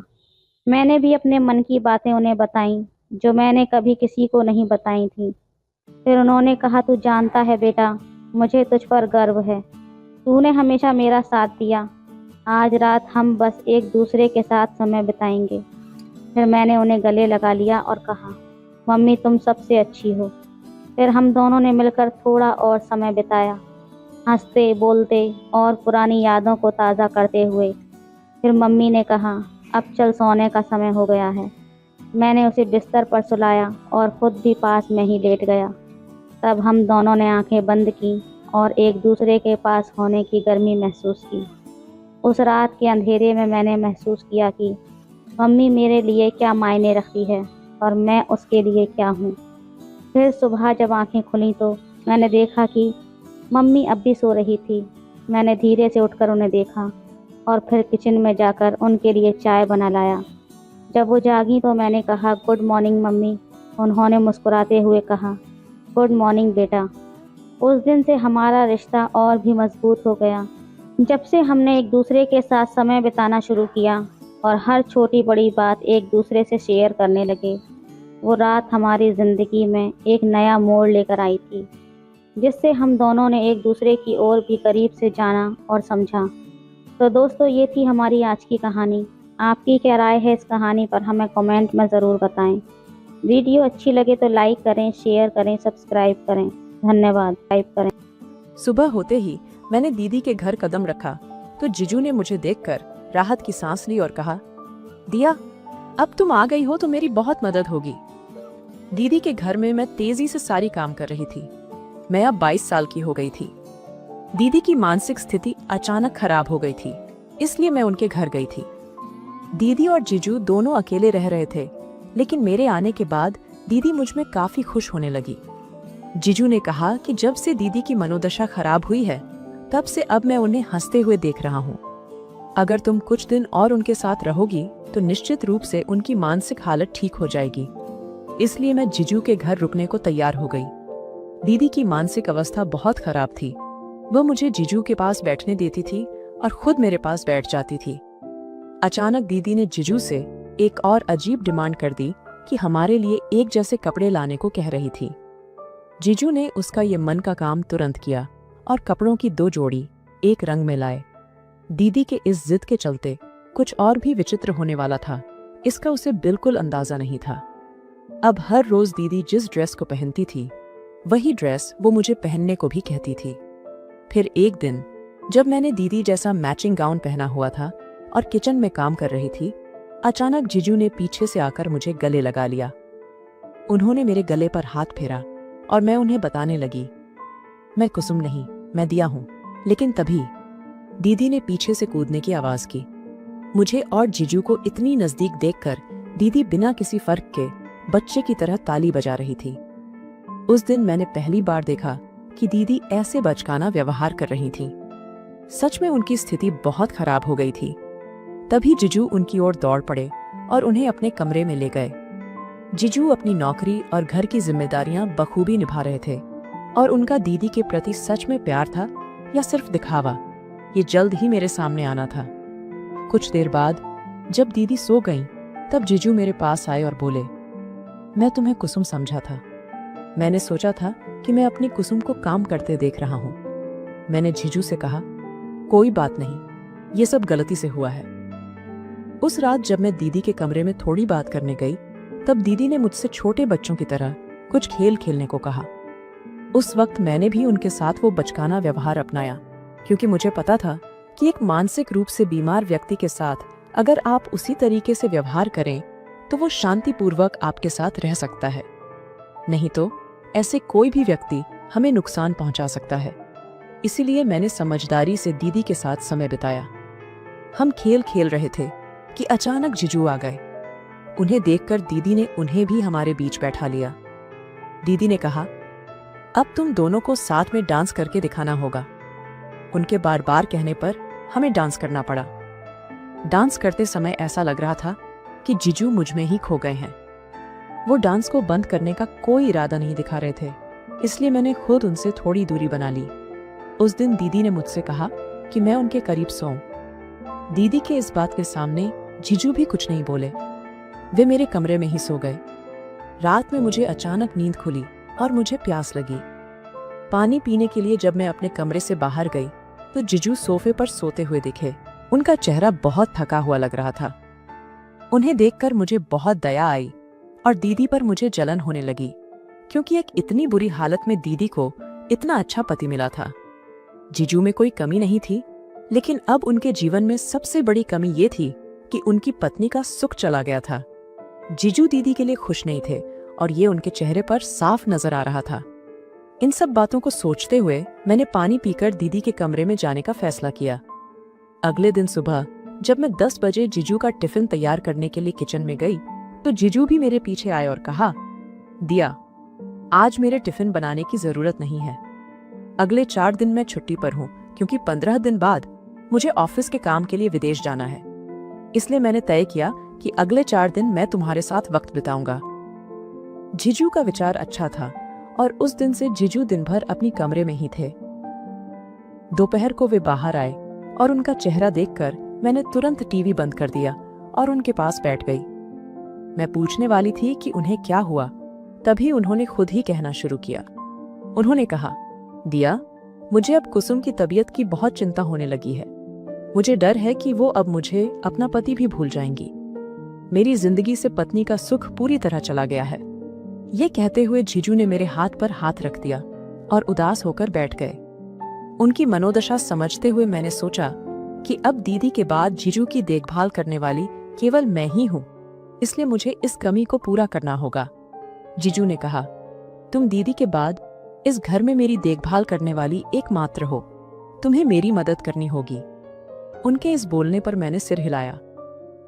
मैंने भी अपने मन की बातें उन्हें बताईं, जो मैंने कभी किसी को नहीं बताई थी। फिर उन्होंने कहा, तू जानता है बेटा, मुझे तुझ पर गर्व है, तूने हमेशा मेरा साथ दिया। आज रात हम बस एक दूसरे के साथ समय बिताएंगे। फिर मैंने उन्हें गले लगा लिया और कहा, मम्मी तुम सबसे अच्छी हो। फिर हम दोनों ने मिलकर थोड़ा और समय बिताया, हंसते बोलते और पुरानी यादों को ताज़ा करते हुए। फिर मम्मी ने कहा, अब चल सोने का समय हो गया है। मैंने उसे बिस्तर पर सुलाया और खुद भी पास में ही लेट गया। तब हम दोनों ने आंखें बंद की और एक दूसरे के पास होने की गर्मी महसूस की। उस रात के अंधेरे में मैंने महसूस किया कि मम्मी मेरे लिए क्या मायने रखती है और मैं उसके लिए क्या हूँ। फिर सुबह जब आंखें खुलीं तो मैंने देखा कि मम्मी अब भी सो रही थी। मैंने धीरे से उठकर उन्हें देखा और फिर किचन में जाकर उनके लिए चाय बना लाया। जब वो जागी तो मैंने कहा, गुड मॉर्निंग मम्मी। उन्होंने मुस्कुराते हुए कहा, गुड मॉर्निंग बेटा। उस दिन से हमारा रिश्ता और भी मजबूत हो गया। जब से हमने एक दूसरे के साथ समय बिताना शुरू किया और हर छोटी बड़ी बात एक दूसरे से शेयर करने लगे, वो रात हमारी ज़िंदगी में एक नया मोड़ लेकर आई थी, जिससे हम दोनों ने एक दूसरे की ओर भी करीब से जाना और समझा। तो दोस्तों, ये थी हमारी आज की कहानी। आपकी क्या राय है इस कहानी पर हमें कमेंट में ज़रूर बताएं। वीडियो अच्छी लगे तो लाइक करें, शेयर करें, सब्सक्राइब करें। धन्यवाद। टाइप करें। सुबह होते ही मैंने दीदी के घर कदम रखा तो जीजू ने मुझे देखकर राहत की सांस ली और कहा, दिया अब तुम आ गई हो तो मेरी बहुत मदद होगी। दीदी के घर में मैं तेजी से सारी काम कर रही थी। मैं अब 22 साल की हो गई थी। दीदी की मानसिक स्थिति अचानक खराब हो गई थी, इसलिए मैं उनके घर गई थी। दीदी और जीजू दोनों अकेले रह रहे थे, लेकिन मेरे आने के बाद दीदी मुझ में काफी खुश होने लगी। जीजू ने कहा कि जब से दीदी की मनोदशा खराब हुई है, तब से अब मैं उन्हें हंसते हुए देख रहा हूँ। अगर तुम कुछ दिन और उनके साथ रहोगी तो निश्चित रूप से उनकी मानसिक हालत ठीक हो जाएगी। इसलिए मैं जीजू के घर रुकने को तैयार हो गई। दीदी की मानसिक अवस्था बहुत खराब थी। वह मुझे जीजू के पास बैठने देती थी और खुद मेरे पास बैठ जाती थी। अचानक दीदी ने जीजू से एक और अजीब डिमांड कर दी कि हमारे लिए एक जैसे कपड़े लाने को कह रही थी। जीजू ने उसका ये मन का काम तुरंत किया और कपड़ों की 2 जोड़ी एक रंग में लाए। दीदी के इस जिद के चलते कुछ और भी विचित्र होने वाला था, इसका उसे बिल्कुल अंदाजा नहीं था। अब हर रोज दीदी जिस ड्रेस को पहनती थी, वही ड्रेस वो मुझे पहनने को भी कहती थी। फिर एक दिन जब मैंने दीदी जैसा मैचिंग गाउन पहना हुआ था और किचन में काम कर रही थी, अचानक जीजू ने पीछे से आकर मुझे गले लगा लिया। उन्होंने मेरे गले पर हाथ फेरा और मैं उन्हें बताने लगी, मैं कुसुम नहीं, मैं दिया हूं। लेकिन तभी दीदी ने पीछे से कूदने की आवाज की। मुझे और जीजू को इतनी नजदीक देखकर दीदी बिना किसी फर्क के बच्चे की तरह ताली बजा रही थी। उस दिन मैंने पहली बार देखा कि दीदी ऐसे बचकाना व्यवहार कर रही थी। सच में उनकी स्थिति बहुत खराब हो गई थी। तभी जीजू उनकी ओर दौड़ पड़े और उन्हें अपने कमरे में ले गए। जीजू अपनी नौकरी और घर की जिम्मेदारियां बखूबी निभा रहे थे और उनका दीदी के प्रति सच में प्यार था या सिर्फ दिखावा, ये जल्द ही मेरे सामने आना था। कुछ देर बाद जब दीदी सो गईं, तब जीजू मेरे पास आए और बोले, मैं तुम्हें कुसुम समझा था। मैंने सोचा था कि मैं अपनी कुसुम को काम करते देख रहा हूँ। मैंने जीजू से कहा, कोई बात नहीं, ये सब गलती से हुआ है। उस रात जब मैं दीदी के कमरे में थोड़ी बात करने गई, तब दीदी ने मुझसे छोटे बच्चों की तरह कुछ खेल खेलने को कहा। उस वक्त मैंने भी उनके साथ वो बचकाना व्यवहार अपनाया, क्योंकि मुझे पता था कि एक मानसिक रूप से बीमार व्यक्ति के साथ अगर आप उसी तरीके से व्यवहार करें तो वो शांतिपूर्वक आपके साथ रह सकता है, नहीं तो ऐसे कोई भी व्यक्ति हमें नुकसान पहुंचा सकता है। इसीलिए मैंने समझदारी से दीदी के साथ समय बिताया। हम खेल खेल रहे थे कि अचानक जीजू आ गए। उन्हें देखकर दीदी ने उन्हें भी हमारे बीच बैठा लिया। दीदी ने कहा, अब तुम दोनों को साथ में डांस करके दिखाना होगा। उनके बार बार कहने पर हमें डांस करना पड़ा। डांस करते समय ऐसा लग रहा था कि जीजू मुझ में ही खो गए हैं। वो डांस को बंद करने का कोई इरादा नहीं दिखा रहे थे, इसलिए मैंने खुद उनसे थोड़ी दूरी बना ली। उस दिन दीदी ने मुझसे कहा कि मैं उनके करीब सोऊं। दीदी के इस बात के सामने जीजू भी कुछ नहीं बोले। वे मेरे कमरे में ही सो गए। रात में मुझे अचानक नींद खुली और मुझे प्यास लगी। पानी पीने के लिए जब मैं अपने कमरे से बाहर गई तो जीजू सोफे पर सोते हुए दिखे। उनका चेहरा बहुत थका हुआ लग रहा था। उन्हें देखकर मुझे बहुत दया आई और दीदी पर मुझे जलन होने लगी, क्योंकि एक इतनी बुरी हालत में दीदी को इतना अच्छा पति मिला था। जीजू में कोई कमी नहीं थी, लेकिन अब उनके जीवन में सबसे बड़ी कमी ये थी कि उनकी पत्नी का सुख चला गया था। जीजू दीदी के लिए खुश नहीं थे और ये उनके चेहरे पर साफ नजर आ रहा था। इन सब बातों को सोचते हुए मैंने पानी पीकर दीदी के कमरे में जाने का फैसला किया। अगले दिन सुबह जब मैं 10 बजे जीजू का टिफिन तैयार करने के लिए किचन में गई तो जीजू भी मेरे पीछे आए और कहा, दिया, आज मेरे टिफिन बनाने की जरूरत नहीं है। अगले 4 दिन मैं छुट्टी पर हूँ, क्योंकि 15 दिन बाद मुझे ऑफिस के काम के लिए विदेश जाना है। इसलिए मैंने तय किया कि अगले 4 दिन मैं तुम्हारे साथ वक्त बिताऊंगा। जीजू का विचार अच्छा था और उस दिन से जीजू दिन भर अपनी कमरे में ही थे। दोपहर को वे बाहर आए और उनका चेहरा देखकर मैंने तुरंत टीवी बंद कर दिया और उनके पास बैठ गई। मैं पूछने वाली थी कि उन्हें क्या हुआ, तभी उन्होंने खुद ही कहना शुरू किया। उन्होंने कहा, दिया, मुझे अब कुसुम की तबीयत की बहुत चिंता होने लगी है। मुझे डर है कि वो अब मुझे अपना पति भी भूल जाएंगी। मेरी जिंदगी से पत्नी का सुख पूरी तरह चला गया है। ये कहते हुए जीजू ने मेरे हाथ पर हाथ रख दिया और उदास होकर बैठ गए। उनकी मनोदशा समझते हुए मैंने सोचा कि अब दीदी के बाद जीजू की देखभाल करने वाली केवल मैं ही हूँ, इसलिए मुझे इस कमी को पूरा करना होगा। जीजू ने कहा, तुम दीदी के बाद इस घर में मेरी देखभाल करने वाली एकमात्र हो, तुम्हें मेरी मदद करनी होगी। उनके इस बोलने पर मैंने सिर हिलाया।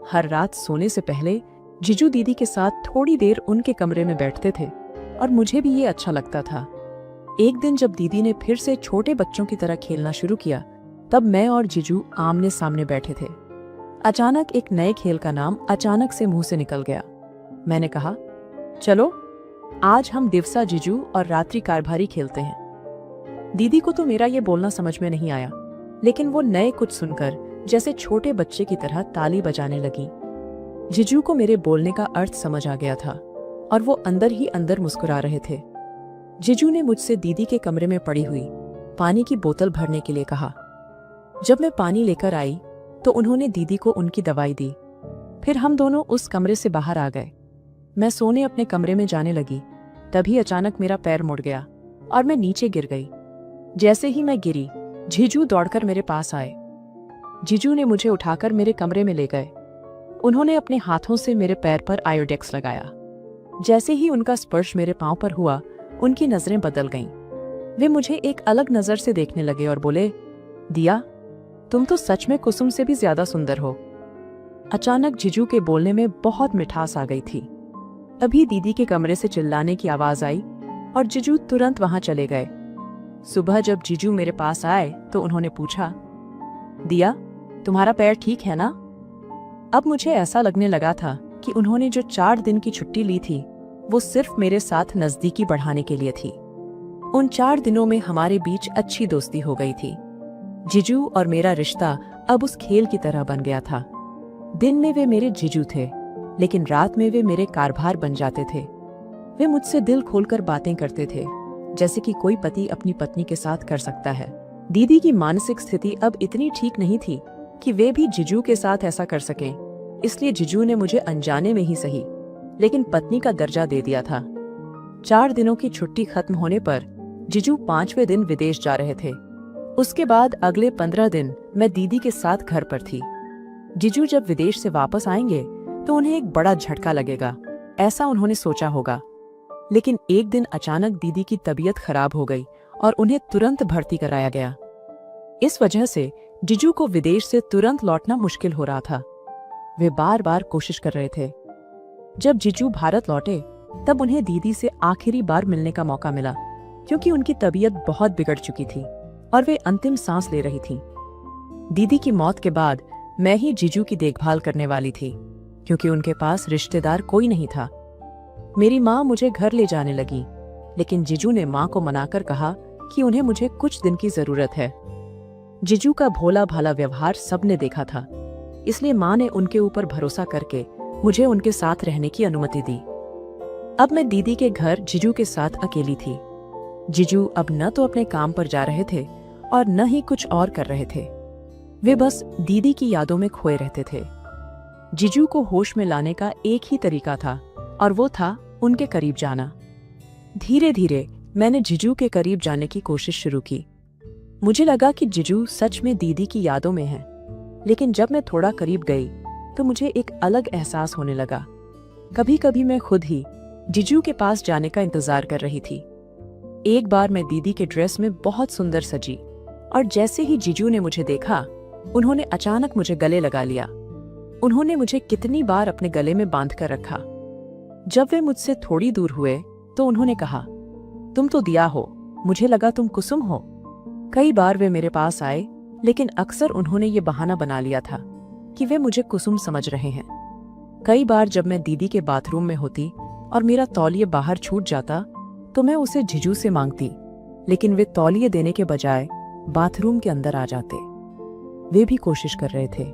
हर रात सोने से पहले जीजू दीदी के साथ थोड़ी देर उनके कमरे में बैठते थे और मुझे भी ये अच्छा लगता था। एक दिन जब दीदी ने फिर से छोटे बच्चों की तरह खेलना शुरू किया, तब मैं और जीजू आमने सामने बैठे थे। अचानक एक नए खेल का नाम अचानक से मुंह से निकल गया। मैंने कहा, चलो आज हम दिवसा जीजू और रात्रि कारभारी खेलते हैं। दीदी को तो मेरा ये बोलना समझ में नहीं आया, लेकिन वो नए कुछ सुनकर जैसे छोटे बच्चे की तरह ताली बजाने लगी। जीजू को मेरे बोलने का अर्थ समझ आ गया था और वो अंदर ही अंदर मुस्कुरा रहे थे। जीजू ने मुझसे दीदी के कमरे में पड़ी हुई पानी की बोतल भरने के लिए कहा। जब मैं पानी लेकर आई तो उन्होंने दीदी को उनकी दवाई दी। फिर हम दोनों उस कमरे से बाहर आ गए। मैं सोने अपने कमरे में जाने लगी, तभी अचानक मेरा पैर मुड़ गया और मैं नीचे गिर गई। जैसे ही मैं गिरी, जीजू दौड़कर मेरे पास आए। जीजू ने मुझे उठाकर मेरे कमरे में ले गए। उन्होंने अपने हाथों से मेरे पैर पर आयोडेक्स लगाया। जैसे ही उनका स्पर्श मेरे पांव पर हुआ, उनकी नजरें बदल गईं। वे मुझे एक अलग नजर से देखने लगे और बोले, दिया, तुम तो सच में कुसुम से भी ज्यादा सुंदर हो। अचानक जीजू के बोलने में बहुत मिठास आ गई थी। अभी दीदी के कमरे से चिल्लाने की आवाज आई और जीजू तुरंत वहां चले गए। सुबह जब जीजू मेरे पास आए तो उन्होंने पूछा, दिया, तुम्हारा पैर ठीक है ना? अब मुझे ऐसा लगने लगा था कि उन्होंने जो 4 दिन की छुट्टी ली थी वो सिर्फ मेरे साथ नजदीकी बढ़ाने के लिए थी। उन 4 दिनों में हमारे बीच अच्छी दोस्ती हो गई थी। जीजू और मेरा रिश्ता अब उस खेल की तरह बन गया था। दिन में वे मेरे जीजू थे, लेकिन रात में वे मेरे कारभार बन जाते थे। वे मुझसे दिल खोलकर बातें करते थे, जैसे कि कोई पति अपनी पत्नी के साथ कर सकता है। दीदी की मानसिक स्थिति अब इतनी ठीक नहीं थी कि वे भी जीजू के साथ ऐसा कर सकें, इसलिए जीजू ने मुझे अनजाने में ही सही, लेकिन पत्नी का दर्जा दे दिया था। 4 दिनों की छुट्टी खत्म होने पर जीजू 5वें दिन विदेश जा रहे थे। उसके बाद अगले 15 दिन मैं दीदी के साथ घर पर थी। जीजू जब विदेश से वापस आएंगे तो उन्हें एक बड़ा झटका लगेगा, ऐसा उन्होंने सोचा होगा। लेकिन एक दिन अचानक दीदी की तबीयत खराब हो गई और उन्हें तुरंत भर्ती कराया गया। इस वजह से जीजू को विदेश से तुरंत लौटना मुश्किल हो रहा था। वे बार बार कोशिश कर रहे थे। जब जीजू भारत लौटे तब उन्हें दीदी से आखिरी बार मिलने का मौका मिला, क्योंकि उनकी तबीयत बहुत बिगड़ चुकी थी और वे अंतिम सांस ले रही थीं। दीदी की मौत के बाद मैं ही जीजू की देखभाल करने वाली थी, क्योंकि उनके पास रिश्तेदार कोई नहीं था। मेरी माँ मुझे घर ले जाने लगी, लेकिन जीजू ने माँ को मनाकर कहा कि उन्हें मुझे कुछ दिन की जरूरत है। जीजू का भोला भाला व्यवहार सबने देखा था, इसलिए माँ ने उनके ऊपर भरोसा करके मुझे उनके साथ रहने की अनुमति दी। अब मैं दीदी के घर जीजू के साथ अकेली थी। जीजू अब न तो अपने काम पर जा रहे थे और न ही कुछ और कर रहे थे। वे बस दीदी की यादों में खोए रहते थे। जीजू को होश में लाने का एक ही तरीका था और वो था उनके करीब जाना। धीरे धीरे मैंने जीजू के करीब जाने की कोशिश शुरू की। मुझे लगा कि जीजू सच में दीदी की यादों में है, लेकिन जब मैं थोड़ा करीब गई तो मुझे एक अलग एहसास होने लगा। कभी कभी मैं खुद ही जीजू के पास जाने का इंतजार कर रही थी। एक बार मैं दीदी के ड्रेस में बहुत सुंदर सजी और जैसे ही जीजू ने मुझे देखा, उन्होंने अचानक मुझे गले लगा लिया। उन्होंने मुझे कितनी बार अपने गले में बांध कर रखा। जब वे मुझसे थोड़ी दूर हुए तो उन्होंने कहा, तुम तो दिया हो, मुझे लगा तुम कुसुम हो। कई बार वे मेरे पास आए, लेकिन अक्सर उन्होंने ये बहाना बना लिया था कि वे मुझे कुसुम समझ रहे हैं। कई बार जब मैं दीदी के बाथरूम में होती और मेरा तौलिया बाहर छूट जाता तो मैं उसे जीजू से मांगती, लेकिन वे तौलिए देने के बजाय बाथरूम के अंदर आ जाते। वे भी कोशिश कर रहे थे,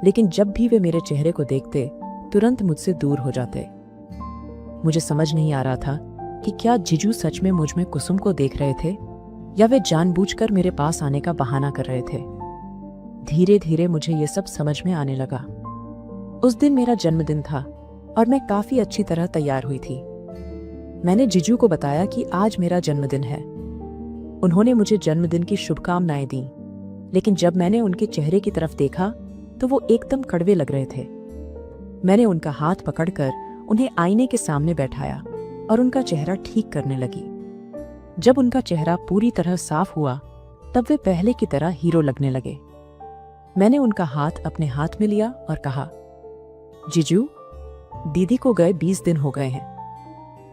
लेकिन जब भी वे मेरे चेहरे को देखते तुरंत मुझसे दूर हो जाते। मुझे समझ नहीं आ रहा था कि क्या जीजू सच में मुझ में कुसुम को देख रहे थे या वे जानबूझकर मेरे पास आने का बहाना कर रहे थे। धीरे धीरे मुझे ये सब समझ में आने लगा। उस दिन मेरा जन्मदिन था और मैं काफी अच्छी तरह तैयार हुई थी। मैंने जीजू को बताया कि आज मेरा जन्मदिन है। उन्होंने मुझे जन्मदिन की शुभकामनाएं दी, लेकिन जब मैंने उनके चेहरे की तरफ देखा तो वो एकदम कड़वे लग रहे थे। मैंने उनका हाथ पकड़कर उन्हें आईने के सामने बैठाया और उनका चेहरा ठीक करने लगी। जब उनका चेहरा पूरी तरह साफ हुआ तब वे पहले की तरह हीरो लगने लगे। मैंने उनका हाथ अपने हाथ में लिया और कहा, जीजू, दीदी को गए 20 दिन हो गए हैं,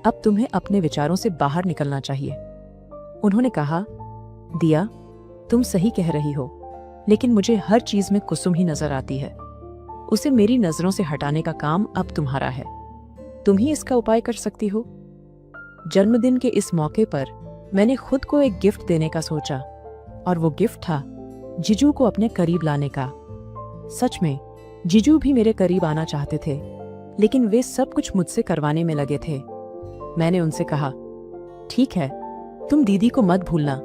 अब तुम्हें अपने विचारों से बाहर निकलना चाहिए। उन्होंने कहा, दिया, तुम सही कह रही हो, लेकिन मुझे हर चीज में कुसुम ही नजर आती है। उसे मेरी नजरों से हटाने का काम अब तुम्हारा है। तुम ही इसका उपाय कर सकती हो। जन्मदिन के इस मौके पर मैंने खुद को एक गिफ्ट देने का सोचा और वो गिफ्ट था जीजू को अपने करीब लाने का। सच में जीजू भी मेरे करीब आना चाहते थे, लेकिन वे सब कुछ मुझसे करवाने में लगे थे। मैंने उनसे कहा, ठीक है, तुम दीदी को मत भूलना,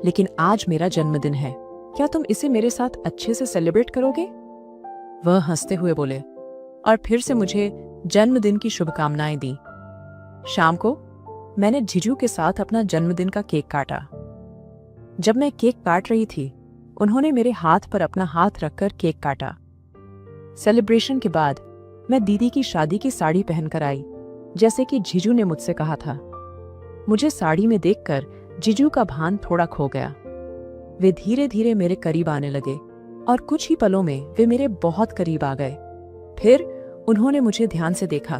लेकिन आज मेरा जन्मदिन है, क्या तुम इसे मेरे साथ अच्छे से सेलिब्रेट करोगे? वह हंसते हुए बोले और फिर से मुझे जन्मदिन की शुभकामनाएं दी। शाम को मैंने जीजू के साथ अपना जन्मदिन का केक काटा। जब मैं केक काट रही थी, उन्होंने मेरे हाथ पर अपना हाथ रखकर केक काटा। सेलिब्रेशन के बाद मैं दीदी की शादी की साड़ी पहनकर आई, जैसे कि जीजू ने मुझसे कहा था। मुझे साड़ी में देखकर जीजू का भान थोड़ा खो गया। वे धीरे धीरे मेरे करीब आने लगे और कुछ ही पलों में वे मेरे बहुत करीब आ गए। फिर उन्होंने मुझे ध्यान से देखा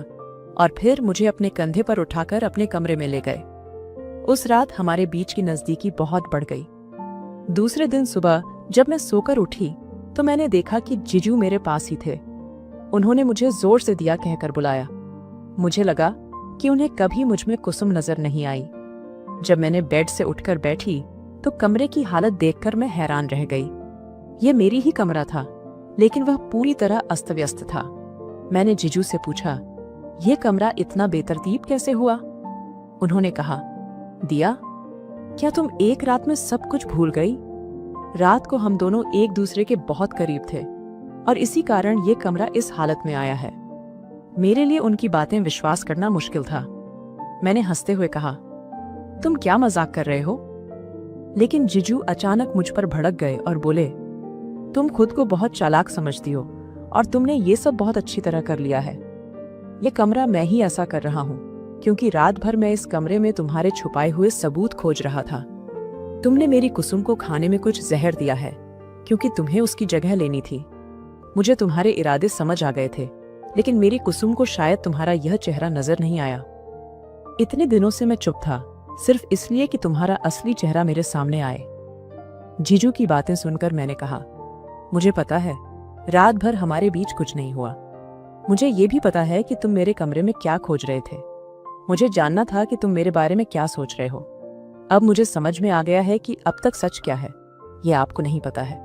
और फिर मुझे अपने कंधे पर उठाकर अपने कमरे में ले गए। उस रात हमारे बीच की नजदीकी बहुत बढ़ गई। दूसरे दिन सुबह जब मैं सोकर उठी तो मैंने देखा कि जीजू मेरे पास ही थे। उन्होंने मुझे जोर से दिया कहकर बुलाया। मुझे लगा कि उन्हें कभी मुझ में कुसुम नजर नहीं आई। जब मैंने बेड से उठकर बैठी तो कमरे की हालत देखकर मैं हैरान रह गई। यह मेरी ही कमरा था, लेकिन वह पूरी तरह अस्त व्यस्त था। मैंने जीजू से पूछा, यह कमरा इतना बेतरतीब कैसे हुआ? उन्होंने कहा, दिया, क्या तुम एक रात में सब कुछ भूल गई? रात को हम दोनों एक दूसरे के बहुत करीब थे और इसी कारण यह कमरा इस हालत में आया है। मेरे लिए उनकी बातें विश्वास करना मुश्किल था। मैंने हंसते हुए कहा, तुम क्या मजाक कर रहे हो? लेकिन जीजू अचानक मुझ पर भड़क गए और बोले, तुम खुद को बहुत चालाक समझती हो और तुमने ये सब बहुत अच्छी तरह कर लिया है। ये कमरा मैं ही ऐसा कर रहा हूँ, क्योंकि रात भर मैं इस कमरे में तुम्हारे छुपाए हुए सबूत खोज रहा था। तुमने मेरी कुसुम को खाने में कुछ जहर दिया है, क्योंकि तुम्हें उसकी जगह लेनी थी। मुझे तुम्हारे इरादे समझ आ गए थे, लेकिन मेरी कुसुम को शायद तुम्हारा यह चेहरा नजर नहीं आया। इतने दिनों से मैं चुप था, सिर्फ इसलिए कि तुम्हारा असली चेहरा मेरे सामने आए। जीजू की बातें सुनकर मैंने कहा, मुझे पता है, रात भर हमारे बीच कुछ नहीं हुआ। मुझे ये भी पता है कि तुम मेरे कमरे में क्या खोज रहे थे। मुझे जानना था कि तुम मेरे बारे में क्या सोच रहे हो। अब मुझे समझ में आ गया है कि अब तक सच क्या है, ये आपको नहीं पता है,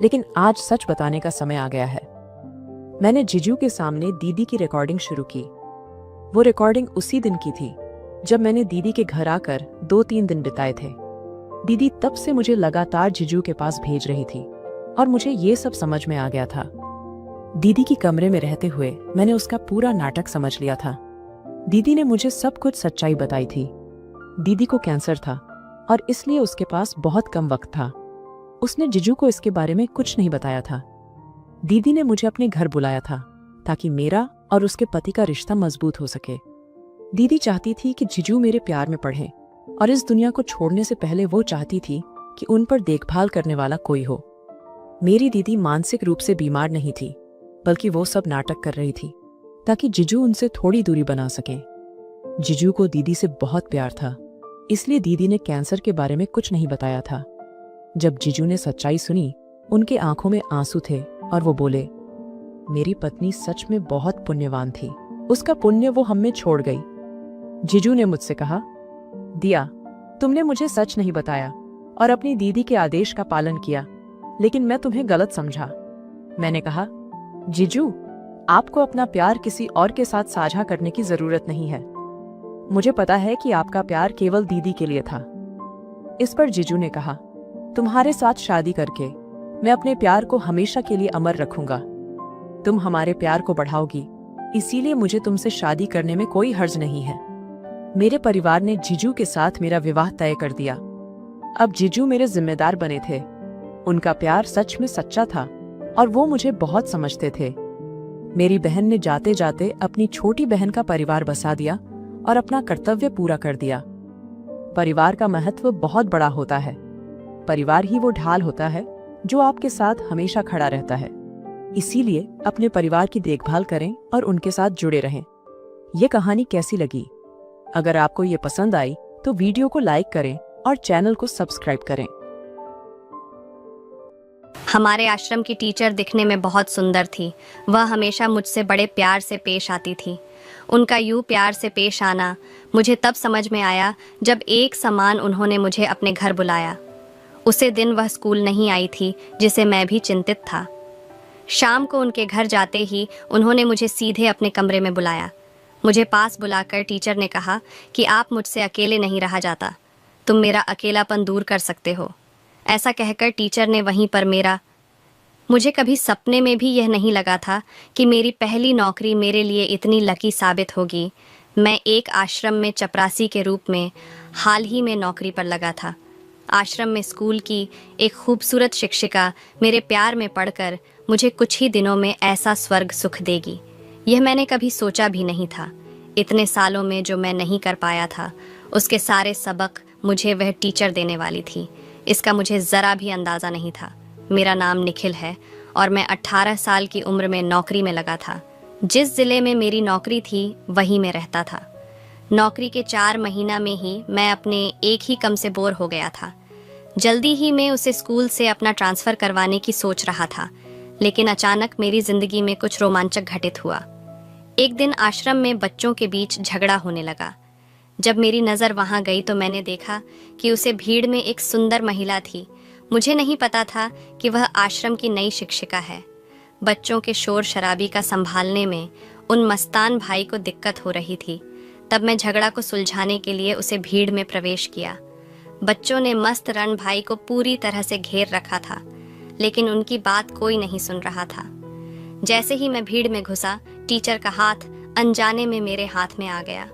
लेकिन आज सच बताने का समय आ गया है। मैंने जीजू के सामने दीदी की रिकॉर्डिंग शुरू की। वो रिकॉर्डिंग उसी दिन की थी जब मैंने दीदी के घर आकर 2-3 दिन बिताए थे। दीदी तब से मुझे लगातार जीजू के पास भेज रही थी और मुझे ये सब समझ में आ गया था। दीदी की कमरे में रहते हुए मैंने उसका पूरा नाटक समझ लिया था। दीदी ने मुझे सब कुछ सच्चाई बताई थी। दीदी को कैंसर था और इसलिए उसके पास बहुत कम वक्त था। उसने जीजू को इसके बारे में कुछ नहीं बताया था। दीदी ने मुझे अपने घर बुलाया था ताकि मेरा और उसके पति का रिश्ता मजबूत हो सके। दीदी चाहती थी कि जीजू मेरे प्यार में पढ़े और इस दुनिया को छोड़ने से पहले वो चाहती थी कि उन पर देखभाल करने वाला कोई हो। मेरी दीदी मानसिक रूप से बीमार नहीं थी, बल्कि वो सब नाटक कर रही थी ताकि जीजू उनसे थोड़ी दूरी बना सके। जीजू को दीदी से बहुत प्यार था, इसलिए दीदी ने कैंसर के बारे में कुछ नहीं बताया था। जब जीजू ने सच्चाई सुनी, उनके आंखों में आंसू थे और वो बोले, मेरी पत्नी सच में बहुत पुण्यवान थी, उसका पुण्य वो हम में छोड़ गई। जीजू ने मुझसे कहा, दिया, तुमने मुझे सच नहीं बताया और अपनी दीदी के आदेश का पालन किया, लेकिन मैं तुम्हें गलत समझा। मैंने कहा, जीजू, आपको अपना प्यार किसी और के साथ साझा करने की जरूरत नहीं है। मुझे पता है कि आपका प्यार केवल दीदी के लिए था। इस पर जीजू ने कहा, तुम्हारे साथ शादी करके मैं अपने प्यार को हमेशा के लिए अमर रखूंगा। तुम हमारे प्यार को बढ़ाओगी, इसीलिए मुझे तुमसे शादी करने में कोई हर्ज नहीं है। मेरे परिवार ने जीजू के साथ मेरा विवाह तय कर दिया। अब जीजू मेरे जिम्मेदार बने थे। उनका प्यार सच में सच्चा था और वो मुझे बहुत समझते थे। मेरी बहन ने जाते जाते अपनी छोटी बहन का परिवार बसा दिया और अपना कर्तव्य पूरा कर दिया। परिवार का महत्व बहुत बड़ा होता है। परिवार ही वो ढाल होता है जो आपके साथ हमेशा खड़ा रहता है। इसीलिए अपने परिवार की देखभाल करें और उनके साथ जुड़े रहें। ये कहानी कैसी लगी? अगर आपको ये पसंद आई तो वीडियो को लाइक करें और चैनल को सब्सक्राइब करें। हमारे आश्रम की टीचर दिखने में बहुत सुंदर थी। वह हमेशा मुझसे बड़े प्यार से पेश आती थी। उनका यूं प्यार से पेश आना मुझे तब समझ में आया जब एक समान उन्होंने मुझे अपने घर बुलाया। उसे दिन वह स्कूल नहीं आई थी, जिसे मैं भी चिंतित था। शाम को उनके घर जाते ही उन्होंने मुझे सीधे अपने कमरे में बुलाया। मुझे पास बुलाकर टीचर ने कहा कि आप मुझसे अकेले नहीं रहा जाता, तुम मेरा अकेलापन दूर कर सकते हो। ऐसा कहकर टीचर ने वहीं पर मुझे कभी सपने में भी यह नहीं लगा था कि मेरी पहली नौकरी मेरे लिए इतनी लकी साबित होगी। मैं एक आश्रम में चपरासी के रूप में हाल ही में नौकरी पर लगा था। आश्रम में स्कूल की एक खूबसूरत शिक्षिका मेरे प्यार में पड़कर मुझे कुछ ही दिनों में ऐसा स्वर्ग सुख देगी, यह मैंने कभी सोचा भी नहीं था। इतने सालों में जो मैं नहीं कर पाया था, उसके सारे सबक मुझे वह टीचर देने वाली थी। इसका मुझे ज़रा भी अंदाज़ा नहीं था। मेरा नाम निखिल है और मैं 18 साल की उम्र में नौकरी में लगा था। जिस ज़िले में मेरी नौकरी थी वहीं में रहता था। नौकरी के 4 महीना में ही मैं अपने एक ही कम से बोर हो गया था। जल्दी ही मैं उसे स्कूल से अपना ट्रांसफ़र करवाने की सोच रहा था, लेकिन अचानक मेरी ज़िंदगी में कुछ रोमांचक घटित हुआ। एक दिन आश्रम में बच्चों के बीच झगड़ा होने लगा। जब मेरी नज़र वहाँ गई तो मैंने देखा कि उसे भीड़ में एक सुंदर महिला थी। मुझे नहीं पता था कि वह आश्रम की नई शिक्षिका है। बच्चों के शोर शराबी का संभालने में उन मस्तान भाई को दिक्कत हो रही थी। तब मैं झगड़ा को सुलझाने के लिए उसे भीड़ में प्रवेश किया। बच्चों ने मस्त रण भाई को पूरी तरह से घेर रखा था, लेकिन उनकी बात कोई नहीं सुन रहा था। जैसे ही मैं भीड़ में घुसा, टीचर का हाथ अनजाने में मेरे हाथ में आ गया।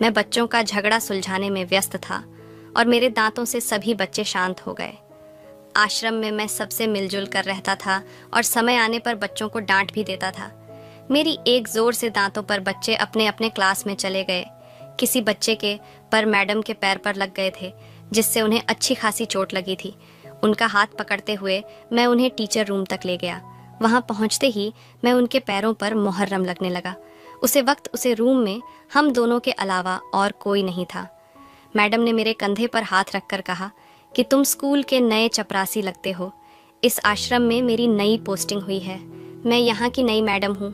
मैं बच्चों का झगड़ा सुलझाने में व्यस्त था और मेरे दांतों से सभी बच्चे शांत हो गए। आश्रम में मैं सबसे मिलजुल कर रहता था और समय आने पर बच्चों को डांट भी देता था। मेरी एक जोर से दांतों पर बच्चे अपने अपने क्लास में चले गए। किसी बच्चे के पर मैडम के पैर पर लग गए थे, जिससे उन्हें अच्छी खासी चोट लगी थी। उनका हाथ पकड़ते हुए मैं उन्हें टीचर रूम तक ले गया। वहां पहुंचते ही मैं उनके पैरों पर मुहर्रम लगने लगा। उसे रूम में हम दोनों के अलावा और कोई नहीं था। मैडम ने मेरे कंधे पर हाथ रखकर कहा कि तुम स्कूल के नए चपरासी लगते हो। इस आश्रम में मेरी नई पोस्टिंग हुई है। मैं यहाँ की नई मैडम हूँ।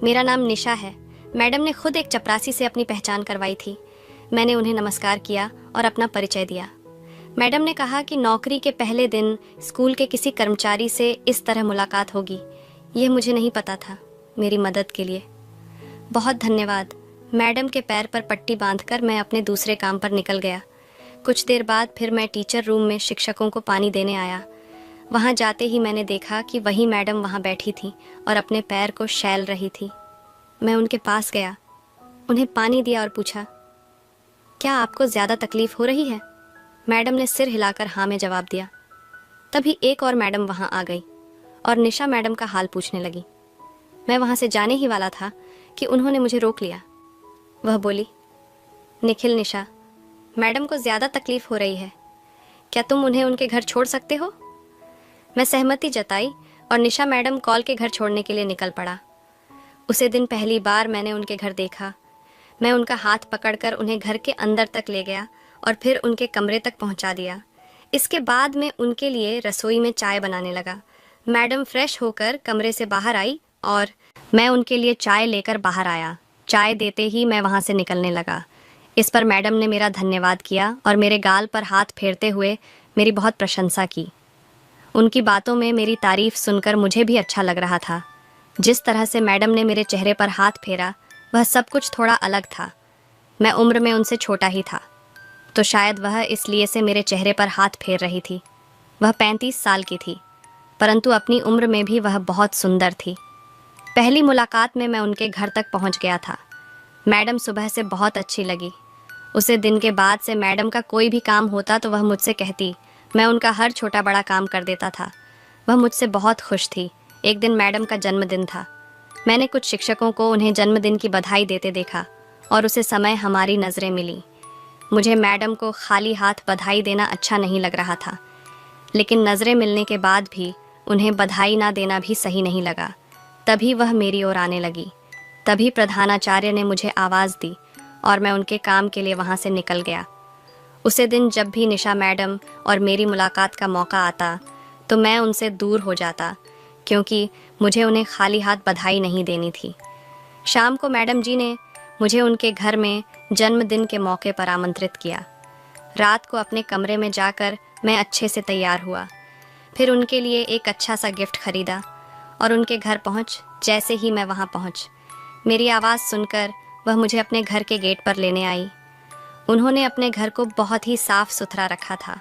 मेरा नाम निशा है। मैडम ने खुद एक चपरासी से अपनी पहचान करवाई थी। मैंने उन्हें नमस्कार किया और अपना परिचय दिया। मैडम ने कहा कि नौकरी के पहले दिन स्कूल के किसी कर्मचारी से इस तरह मुलाकात होगी। यह मुझे नहीं पता था। मेरी मदद के लिए बहुत धन्यवाद। मैडम के पैर पर पट्टी बांधकर मैं अपने दूसरे काम पर निकल गया। कुछ देर बाद फिर मैं टीचर रूम में शिक्षकों को पानी देने आया। वहाँ जाते ही मैंने देखा कि वही मैडम वहाँ बैठी थी और अपने पैर को छैल रही थी। मैं उनके पास गया, उन्हें पानी दिया और पूछा, क्या आपको ज़्यादा तकलीफ हो रही है? मैडम ने सिर हिलाकर हाँ में जवाब दिया। तभी एक और मैडम वहाँ आ गई और निशा मैडम का हाल पूछने लगी। मैं वहाँ से जाने ही वाला था कि उन्होंने मुझे रोक लिया। वह बोली, निखिल, निशा मैडम को ज़्यादा तकलीफ हो रही है, क्या तुम उन्हें उनके घर छोड़ सकते हो? मैं सहमति जताई और निशा मैडम कॉल के घर छोड़ने के लिए निकल पड़ा। उसे दिन पहली बार मैंने उनके घर देखा। मैं उनका हाथ पकड़कर उन्हें घर के अंदर तक ले गया और फिर उनके कमरे तक पहुंचा दिया। इसके बाद मैं उनके लिए रसोई में चाय बनाने लगा। मैडम फ्रेश होकर कमरे से बाहर आई और मैं उनके लिए चाय लेकर बाहर आया। चाय देते ही मैं वहाँ से निकलने लगा। इस पर मैडम ने मेरा धन्यवाद किया और मेरे गाल पर हाथ फेरते हुए मेरी बहुत प्रशंसा की। उनकी बातों में मेरी तारीफ सुनकर मुझे भी अच्छा लग रहा था। जिस तरह से मैडम ने मेरे चेहरे पर हाथ फेरा, वह सब कुछ थोड़ा अलग था। मैं उम्र में उनसे छोटा ही था, तो शायद वह इसलिए से मेरे चेहरे पर हाथ फेर रही थी। वह 35 साल की थी, परंतु अपनी उम्र में भी वह बहुत सुंदर थी। पहली मुलाकात में मैं उनके घर तक पहुंच गया था। मैडम सुबह से बहुत अच्छी लगी। उसे दिन के बाद से मैडम का कोई भी काम होता तो वह मुझसे कहती। मैं उनका हर छोटा बड़ा काम कर देता था। वह मुझसे बहुत खुश थी। एक दिन मैडम का जन्मदिन था। मैंने कुछ शिक्षकों को उन्हें जन्मदिन की बधाई देते देखा और उसे समय हमारी नज़रें मिली। मुझे मैडम को खाली हाथ बधाई देना अच्छा नहीं लग रहा था, लेकिन नज़रें मिलने के बाद भी उन्हें बधाई ना देना भी सही नहीं लगा। तभी वह मेरी ओर आने लगी। तभी प्रधानाचार्य ने मुझे आवाज़ दी और मैं उनके काम के लिए वहाँ से निकल गया। उसे दिन जब भी निशा मैडम और मेरी मुलाकात का मौका आता तो मैं उनसे दूर हो जाता, क्योंकि मुझे उन्हें खाली हाथ बधाई नहीं देनी थी। शाम को मैडम जी ने मुझे उनके घर में जन्मदिन के मौके पर आमंत्रित किया। रात को अपने कमरे में जाकर मैं अच्छे से तैयार हुआ, फिर उनके लिए एक अच्छा सा गिफ्ट खरीदा और उनके घर जैसे ही मैं वहाँ पहुँच, मेरी आवाज़ सुनकर वह मुझे अपने घर के गेट पर लेने आई। उन्होंने अपने घर को बहुत ही साफ सुथरा रखा था।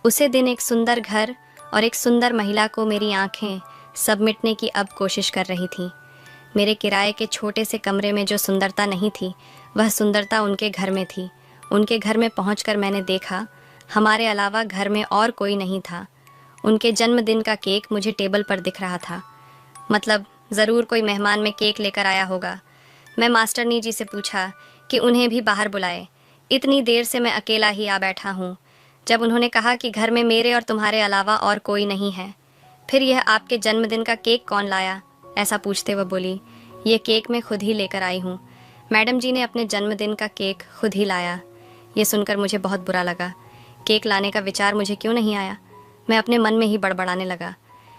उसे दिन एक सुंदर घर और एक सुंदर महिला को मेरी आंखें सब मिटने की अब कोशिश कर रही थी। मेरे किराए के छोटे से कमरे में जो सुंदरता नहीं थी, वह सुंदरता उनके घर में थी। उनके घर में पहुंचकर मैंने देखा, हमारे अलावा घर में और कोई नहीं था। उनके जन्मदिन का केक मुझे टेबल पर दिख रहा था। मतलब ज़रूर कोई मेहमान में केक लेकर आया होगा। मैं मास्टरनी जी से पूछा कि उन्हें भी बाहर बुलाए। इतनी देर से मैं अकेला ही आ बैठा हूँ। जब उन्होंने कहा कि घर में मेरे और तुम्हारे अलावा और कोई नहीं है, फिर यह आपके जन्मदिन का केक कौन लाया, ऐसा पूछते हुए बोली, ये केक मैं खुद ही लेकर आई हूँ। मैडम जी ने अपने जन्मदिन का केक खुद ही लाया। ये सुनकर मुझे बहुत बुरा लगा। केक लाने का विचार मुझे क्यों नहीं आया? मैं अपने मन में ही बड़बड़ाने लगा।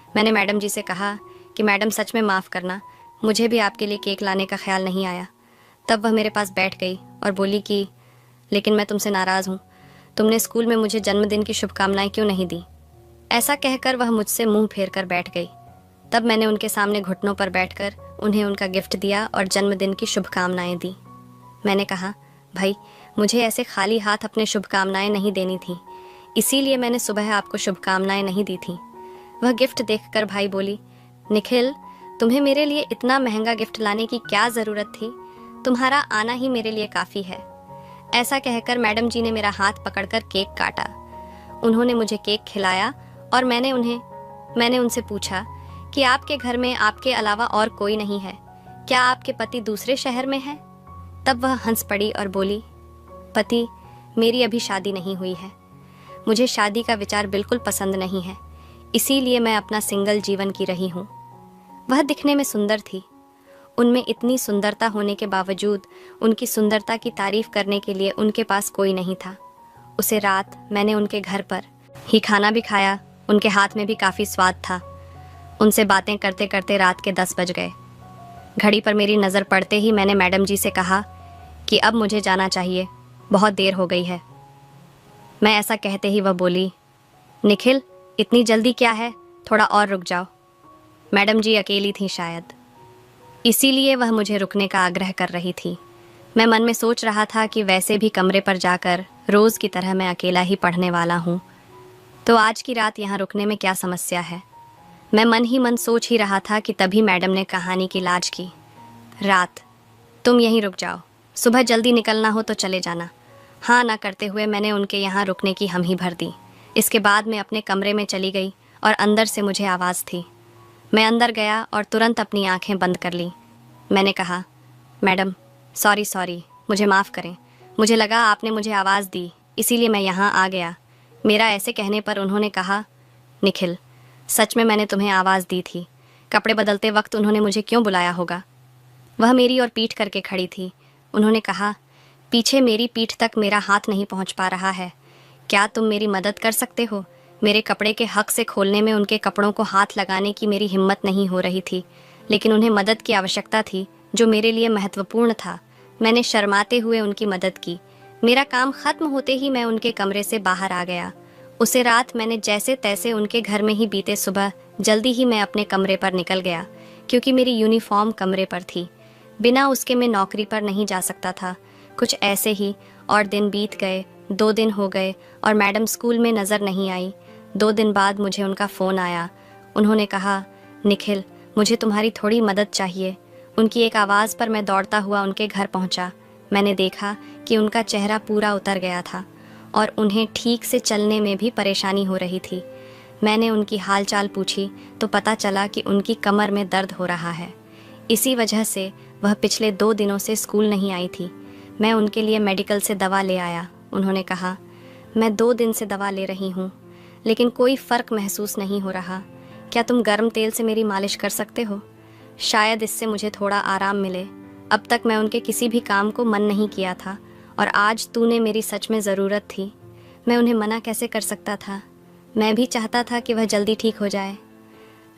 मैंने मैडम जी से कहा कि मैडम सच में माफ़ करना, मुझे भी आपके लिए केक लाने का ख्याल नहीं आया। तब वह मेरे पास बैठ गई और बोली कि लेकिन मैं तुमसे नाराज़ हूँ, तुमने स्कूल में मुझे जन्मदिन की शुभकामनाएं क्यों नहीं दी? ऐसा कहकर वह मुझसे मुंह फेर कर बैठ गई। तब मैंने उनके सामने घुटनों पर बैठकर उन्हें उनका गिफ्ट दिया और जन्मदिन की शुभकामनाएं दी। मैंने कहा, भाई मुझे ऐसे खाली हाथ अपने शुभकामनाएं नहीं देनी थी, इसीलिए मैंने सुबह आपको शुभकामनाएं नहीं दी थी। वह गिफ्ट देखकर भाई बोली, निखिल तुम्हें मेरे लिए इतना महंगा गिफ्ट लाने की क्या ज़रूरत थी? तुम्हारा आना ही मेरे लिए काफ़ी है। ऐसा कहकर मैडम जी ने मेरा हाथ पकड़कर केक काटा। उन्होंने मुझे केक खिलाया और मैंने उनसे पूछा कि आपके घर में आपके अलावा और कोई नहीं है, क्या आपके पति दूसरे शहर में है? तब वह हंस पड़ी और बोली, पति, मेरी अभी शादी नहीं हुई है। मुझे शादी का विचार बिल्कुल पसंद नहीं है, इसीलिए मैं अपना सिंगल जीवन की रही हूँ। वह दिखने में सुंदर थी। उनमें इतनी सुंदरता होने के बावजूद उनकी सुंदरता की तारीफ करने के लिए उनके पास कोई नहीं था। उसे रात मैंने उनके घर पर ही खाना भी खाया। उनके हाथ में भी काफ़ी स्वाद था। उनसे बातें करते करते रात के 10 बज गए। घड़ी पर मेरी नज़र पड़ते ही मैंने मैडम जी से कहा कि अब मुझे जाना चाहिए, बहुत देर हो गई है। मैं ऐसा कहते ही वह बोली, निखिल इतनी जल्दी क्या है, थोड़ा और रुक जाओ। मैडम जी अकेली थी शायद, इसीलिए वह मुझे रुकने का आग्रह कर रही थी। मैं मन में सोच रहा था कि वैसे भी कमरे पर जाकर रोज़ की तरह मैं अकेला ही पढ़ने वाला हूँ, तो आज की रात यहाँ रुकने में क्या समस्या है? मैं मन ही मन सोच ही रहा था कि तभी मैडम ने कहानी की लाज की। रात, तुम यहीं रुक जाओ, सुबह जल्दी निकलना हो तो चले जाना। हाँ ना करते हुए मैंने उनके यहाँ रुकने की हम ही भर दी। इसके बाद मैं अपने कमरे में चली गई और अंदर से मुझे आवाज़ थी। मैं अंदर गया और तुरंत अपनी आंखें बंद कर ली। मैंने कहा, मैडम सॉरी, मुझे माफ़ करें। मुझे लगा आपने मुझे आवाज़ दी, इसीलिए मैं यहाँ आ गया। मेरा ऐसे कहने पर उन्होंने कहा, निखिल सच में मैंने तुम्हें आवाज़ दी थी। कपड़े बदलते वक्त उन्होंने मुझे क्यों बुलाया होगा? वह मेरी ओर पीठ करके खड़ी थी। उन्होंने कहा, पीछे मेरी पीठ तक मेरा हाथ नहीं पहुँच पा रहा है। क्या तुम मेरी मदद कर सकते हो? मेरे कपड़े के हक से खोलने में उनके कपड़ों को हाथ लगाने की मेरी हिम्मत नहीं हो रही थी, लेकिन उन्हें मदद की आवश्यकता थी जो मेरे लिए महत्वपूर्ण था। मैंने शर्माते हुए उनकी मदद की। मेरा काम खत्म होते ही मैं उनके कमरे से बाहर आ गया। उसे रात मैंने जैसे तैसे उनके घर में ही बीते। सुबह जल्दी ही मैं अपने कमरे पर निकल गया, क्योंकि मेरी यूनिफॉर्म कमरे पर थी। बिना उसके मैं नौकरी पर नहीं जा सकता था। कुछ ऐसे ही और दिन बीत गए। 2 दिन हो गए और मैडम स्कूल में नज़र नहीं आई। 2 दिन बाद मुझे उनका फ़ोन आया। उन्होंने कहा, निखिल मुझे तुम्हारी थोड़ी मदद चाहिए। उनकी एक आवाज़ पर मैं दौड़ता हुआ उनके घर पहुंचा। मैंने देखा कि उनका चेहरा पूरा उतर गया था और उन्हें ठीक से चलने में भी परेशानी हो रही थी। मैंने उनकी हालचाल पूछी तो पता चला कि उनकी कमर में दर्द हो रहा है। इसी वजह से वह पिछले 2 दिनों से स्कूल नहीं आई थी। मैं उनके लिए मेडिकल से दवा ले आया। उन्होंने कहा, मैं 2 दिन से दवा ले रही हूँ, लेकिन कोई फ़र्क महसूस नहीं हो रहा। क्या तुम गर्म तेल से मेरी मालिश कर सकते हो? शायद इससे मुझे थोड़ा आराम मिले। अब तक मैं उनके किसी भी काम को मन नहीं किया था और आज तूने मेरी सच में ज़रूरत थी। मैं उन्हें मना कैसे कर सकता था? मैं भी चाहता था कि वह जल्दी ठीक हो जाए।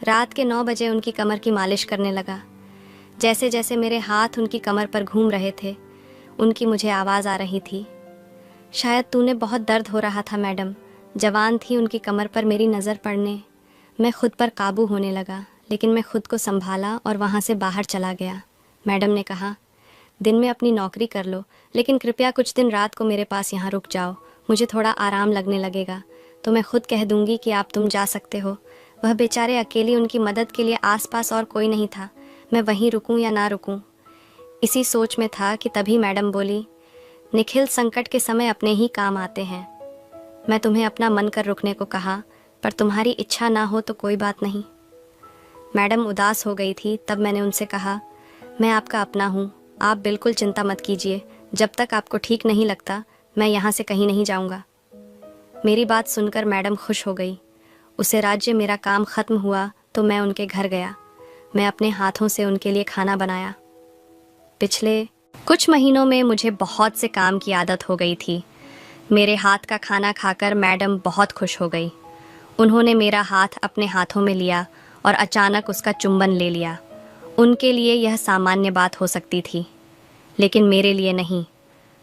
रात के 9 बजे उनकी कमर की मालिश करने लगा। जैसे जैसे मेरे हाथ उनकी कमर पर घूम रहे थे, उनकी मुझे आवाज़ आ रही थी, शायद तूने बहुत दर्द हो रहा था मैडम। जवान थी उनकी कमर पर मेरी नज़र पड़ने। मैं खुद पर काबू होने लगा, लेकिन मैं खुद को संभाला और वहाँ से बाहर चला गया। मैडम ने कहा, दिन में अपनी नौकरी कर लो, लेकिन कृपया कुछ दिन रात को मेरे पास यहाँ रुक जाओ। मुझे थोड़ा आराम लगने लगेगा तो मैं खुद कह दूँगी कि आप तुम जा सकते हो। वह बेचारे अकेली, उनकी मदद के लिए आसपास और कोई नहीं था। मैं वहीं रुकूं या ना रुकूं, इसी सोच में था कि तभी मैडम बोली, निखिल संकट के समय अपने ही काम आते हैं। मैं तुम्हें अपना मन कर रुकने को कहा, पर तुम्हारी इच्छा ना हो तो कोई बात नहीं। मैडम उदास हो गई थी। तब मैंने उनसे कहा, मैं आपका अपना हूँ, आप बिल्कुल चिंता मत कीजिए। जब तक आपको ठीक नहीं लगता मैं यहाँ से कहीं नहीं जाऊँगा। मेरी बात सुनकर मैडम खुश हो गई। उसे राज्य मेरा काम ख़त्म हुआ तो मैं उनके घर गया। मैं अपने हाथों से उनके लिए खाना बनाया। पिछले कुछ महीनों में मुझे बहुत से काम की आदत हो गई थी। मेरे हाथ का खाना खाकर मैडम बहुत खुश हो गई। उन्होंने मेरा हाथ अपने हाथों में लिया और अचानक उसका चुंबन ले लिया। उनके लिए यह सामान्य बात हो सकती थी, लेकिन मेरे लिए नहीं।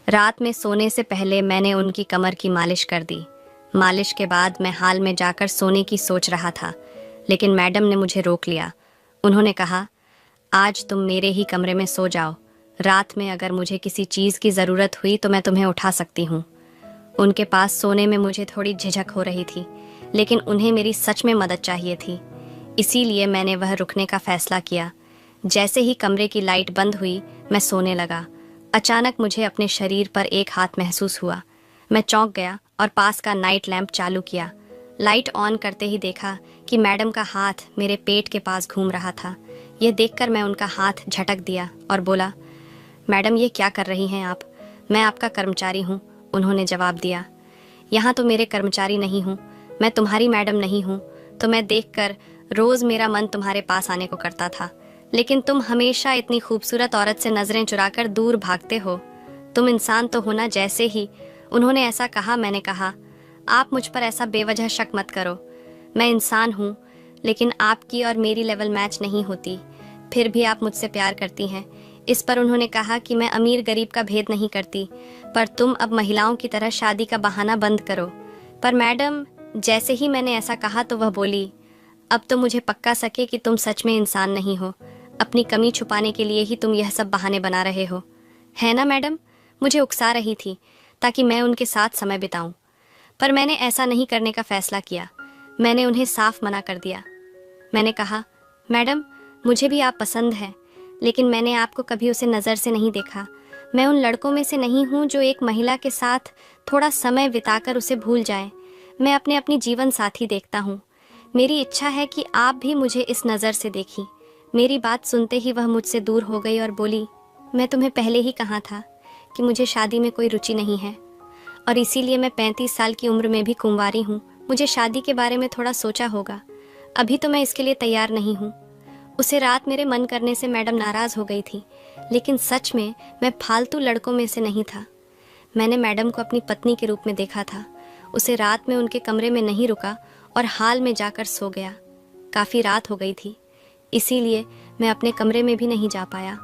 रात में सोने से पहले मैंने उनकी कमर की मालिश कर दी। मालिश के बाद मैं हाल में जाकर सोने की सोच रहा था, लेकिन मैडम ने मुझे रोक लिया। उन्होंने कहा, आज तुम मेरे ही कमरे में सो जाओ। रात में अगर मुझे किसी चीज़ की ज़रूरत हुई तो मैं तुम्हें उठा सकती हूँ। उनके पास सोने में मुझे थोड़ी झिझक हो रही थी, लेकिन उन्हें मेरी सच में मदद चाहिए थी। इसीलिए मैंने वह रुकने का फ़ैसला किया। जैसे ही कमरे की लाइट बंद हुई मैं सोने लगा। अचानक मुझे अपने शरीर पर एक हाथ महसूस हुआ। मैं चौंक गया और पास का नाइट लैंप चालू किया। लाइट ऑन करते ही देखा कि मैडम का हाथ मेरे पेट के पास घूम रहा था। यह देखकर मैं उनका हाथ झटक दिया और बोला, मैडम ये क्या कर रही हैं आप? मैं आपका कर्मचारी हूँ, उन्होंने जवाब दिया। यहाँ तो मेरे कर्मचारी नहीं हूँ, मैं तुम्हारी मैडम नहीं हूँ। तो मैं देखकर रोज़ मेरा मन तुम्हारे पास आने को करता था, लेकिन तुम हमेशा इतनी खूबसूरत औरत से नज़रें चुराकर दूर भागते हो। तुम इंसान तो हो ना। जैसे ही उन्होंने ऐसा कहा मैंने कहा, आप मुझ पर ऐसा बेवजह शक मत करो। मैं इंसान हूँ, लेकिन आपकी और मेरी लेवल मैच नहीं होती। फिर भी आप मुझसे प्यार करती हैं। इस पर उन्होंने कहा कि मैं अमीर गरीब का भेद नहीं करती, पर तुम अब महिलाओं की तरह शादी का बहाना बंद करो। पर मैडम, जैसे ही मैंने ऐसा कहा तो वह बोली, अब तो मुझे पक्का सके कि तुम सच में इंसान नहीं हो। अपनी कमी छुपाने के लिए ही तुम यह सब बहाने बना रहे हो, है ना मैडम? मुझे उकसा रही थी ताकि मैं उनके साथ समय बिताऊं। पर मैंने ऐसा नहीं करने का फैसला किया। मैंने उन्हें साफ मना कर दिया। मैंने कहा, मैडम, मुझे भी आप पसंद हैं, लेकिन मैंने आपको कभी उसे नज़र से नहीं देखा। मैं उन लड़कों में से नहीं हूँ जो एक महिला के साथ थोड़ा समय बिताकर उसे भूल जाएं। मैं अपनी जीवन साथी देखता हूँ। मेरी इच्छा है कि आप भी मुझे इस नज़र से देखी। मेरी बात सुनते ही वह मुझसे दूर हो गई और बोली, मैं तुम्हें पहले ही कहा था कि मुझे शादी में कोई रुचि नहीं है, और इसीलिए मैं 35 साल की उम्र में भी कुंवारी हूँ। मुझे शादी के बारे में थोड़ा सोचा होगा, अभी तो मैं इसके लिए तैयार नहीं हूँ। उसे रात मेरे मन करने से मैडम नाराज़ हो गई थी, लेकिन सच में मैं फालतू लड़कों में से नहीं था। मैंने मैडम को अपनी पत्नी के रूप में देखा था। उसे रात में उनके कमरे में नहीं रुका और हाल में जाकर सो गया। काफ़ी रात हो गई थी, इसीलिए मैं अपने कमरे में भी नहीं जा पाया।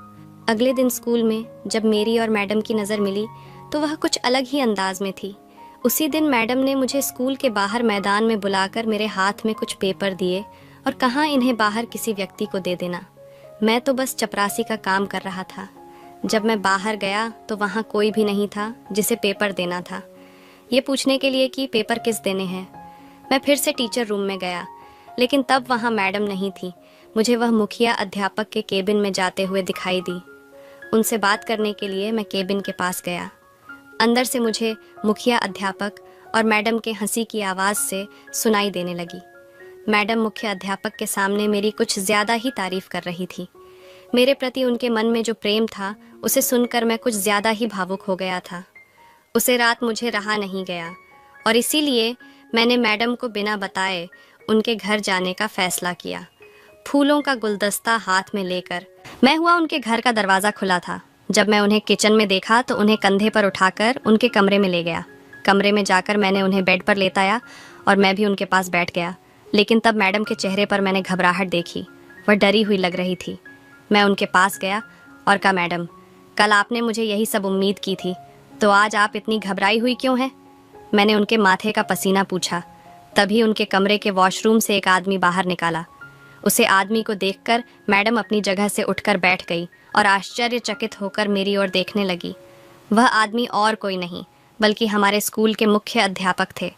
अगले दिन स्कूल में जब मेरी और मैडम की नज़र मिली तो वह कुछ अलग ही अंदाज में थी। उसी दिन मैडम ने मुझे स्कूल के बाहर मैदान में बुलाकर मेरे हाथ में कुछ पेपर दिए और कहा, इन्हें बाहर किसी व्यक्ति को दे देना। मैं तो बस चपरासी का काम कर रहा था। जब मैं बाहर गया तो वहाँ कोई भी नहीं था जिसे पेपर देना था, ये पूछने के लिए कि पेपर किस देने हैं। मैं फिर से टीचर रूम में गया, लेकिन तब वहाँ मैडम नहीं थी। मुझे वह मुखिया अध्यापक के केबिन में जाते हुए दिखाई दी। उनसे बात करने के लिए मैं केबिन के पास गया। अंदर से मुझे मुखिया अध्यापक और मैडम के हंसी की आवाज़ से सुनाई देने लगी। मैडम मुख्य अध्यापक के सामने मेरी कुछ ज़्यादा ही तारीफ कर रही थी। मेरे प्रति उनके मन में जो प्रेम था उसे सुनकर मैं कुछ ज़्यादा ही भावुक हो गया था। उसे रात मुझे रहा नहीं गया और इसीलिए मैंने मैडम को बिना बताए उनके घर जाने का फैसला किया। फूलों का गुलदस्ता हाथ में लेकर मैं हुआ उनके घर का दरवाज़ा खुला था। जब मैं उन्हें किचन में देखा तो उन्हें कंधे पर उठाकर उनके कमरे में ले गया। कमरे में जाकर मैंने उन्हें बेड पर लेटाया और मैं भी उनके पास बैठ गया। लेकिन तब मैडम के चेहरे पर मैंने घबराहट देखी। वह डरी हुई लग रही थी। मैं उनके पास गया और कहा, मैडम, कल आपने मुझे यही सब उम्मीद की थी, तो आज आप इतनी घबराई हुई क्यों हैं? मैंने उनके माथे का पसीना पूछा। तभी उनके कमरे के वॉशरूम से एक आदमी बाहर निकाला। उसे आदमी को देखकर मैडम अपनी जगह से उठकर बैठ गई और आश्चर्यचकित होकर मेरी ओर देखने लगी। वह आदमी और कोई नहीं बल्कि हमारे स्कूल के मुख्य अध्यापक थे।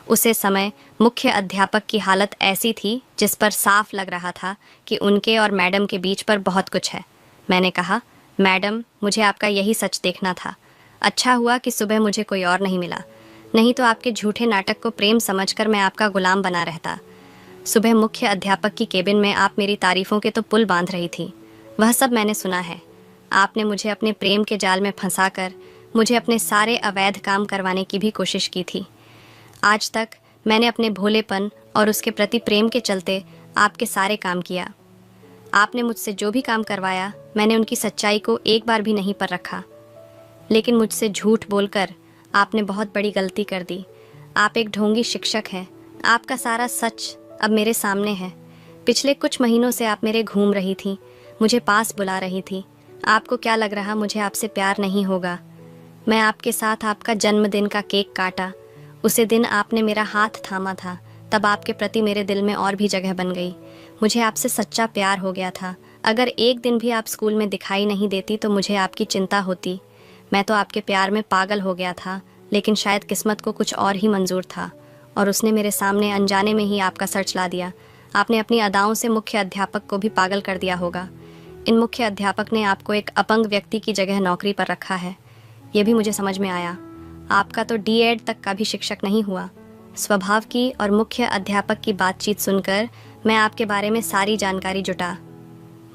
उसे समय मुख्य अध्यापक की हालत ऐसी थी जिस पर साफ लग रहा था कि उनके और मैडम के बीच पर बहुत कुछ है। मैंने कहा, मैडम, मुझे आपका यही सच देखना था। अच्छा हुआ कि सुबह मुझे कोई और नहीं मिला, नहीं तो आपके झूठे नाटक को प्रेम समझकर मैं आपका गुलाम बना रहता। सुबह मुख्य अध्यापक की केबिन में आप मेरी तारीफों के तो पुल बांध रही थी। वह सब मैंने सुना है। आपने मुझे अपने प्रेम के जाल में फंसाकर मुझे अपने सारे अवैध काम करवाने की भी कोशिश की थी। आज तक मैंने अपने भोलेपन और उसके प्रति प्रेम के चलते आपके सारे काम किया। आपने मुझसे जो भी काम करवाया मैंने उनकी सच्चाई को एक बार भी नहीं पर रखा, लेकिन मुझसे झूठ बोलकर आपने बहुत बड़ी गलती कर दी। आप एक ढोंगी शिक्षक हैं। आपका सारा सच अब मेरे सामने है। पिछले कुछ महीनों से आप मेरे घूम रही थी, मुझे पास बुला रही थी। आपको क्या लग रहा मुझे आपसे प्यार नहीं होगा? मैं आपके साथ आपका जन्मदिन का केक काटा। उसे दिन आपने मेरा हाथ थामा था, तब आपके प्रति मेरे दिल में और भी जगह बन गई। मुझे आपसे सच्चा प्यार हो गया था। अगर एक दिन भी आप स्कूल में दिखाई नहीं देती तो मुझे आपकी चिंता होती। मैं तो आपके प्यार में पागल हो गया था, लेकिन शायद किस्मत को कुछ और ही मंजूर था और उसने मेरे सामने अनजाने में ही आपका सर चला दिया। आपने अपनी अदाओं से मुख्य अध्यापक को भी पागल कर दिया होगा। इन मुख्य अध्यापक ने आपको एक अपंग व्यक्ति की जगह नौकरी पर रखा है, ये भी मुझे समझ में आया। आपका तो D.Ed तक का भी शिक्षक नहीं हुआ। स्वभाव की और मुख्य अध्यापक की बातचीत सुनकर मैं आपके बारे में सारी जानकारी जुटा।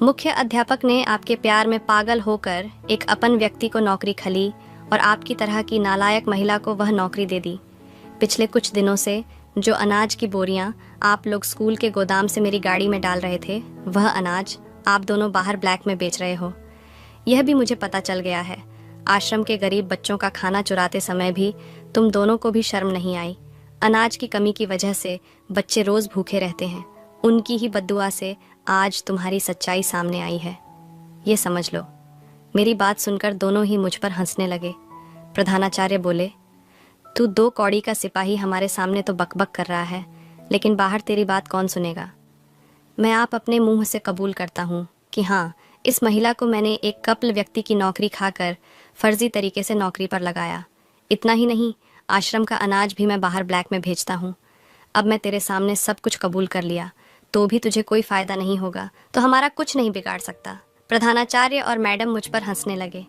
मुख्य अध्यापक ने आपके प्यार में पागल होकर एक अपन व्यक्ति को नौकरी खली और आपकी तरह की नालायक महिला को वह नौकरी दे दी। पिछले कुछ दिनों से जो अनाज की बोरियां आप लोग स्कूल के गोदाम से मेरी गाड़ी में डाल रहे थे, वह अनाज आप दोनों बाहर ब्लैक में बेच रहे हो। यह भी मुझे पता चल गया है। आश्रम के गरीब बच्चों का खाना चुराते समय भी तुम दोनों को भी शर्म नहीं आई। अनाज की कमी की वजह से बच्चे रोज़ भूखे रहते हैं। उनकी ही बद्दुआ से आज तुम्हारी सच्चाई सामने आई है, ये समझ लो। मेरी बात सुनकर दोनों ही मुझ पर हंसने लगे। प्रधानाचार्य बोले, तू 2 कौड़ी का सिपाही हमारे सामने तो बकबक कर रहा है, लेकिन बाहर तेरी बात कौन सुनेगा? मैं आप अपने मुंह से कबूल करता हूँ कि हाँ, इस महिला को मैंने एक कपल व्यक्ति की नौकरी खाकर फर्जी तरीके से नौकरी पर लगाया। इतना ही नहीं, आश्रम का अनाज भी मैं बाहर ब्लैक में भेजता हूँ। अब मैं तेरे सामने सब कुछ कबूल कर लिया, तो भी तुझे कोई फ़ायदा नहीं होगा, तो हमारा कुछ नहीं बिगाड़ सकता। प्रधानाचार्य और मैडम मुझ पर हंसने लगे।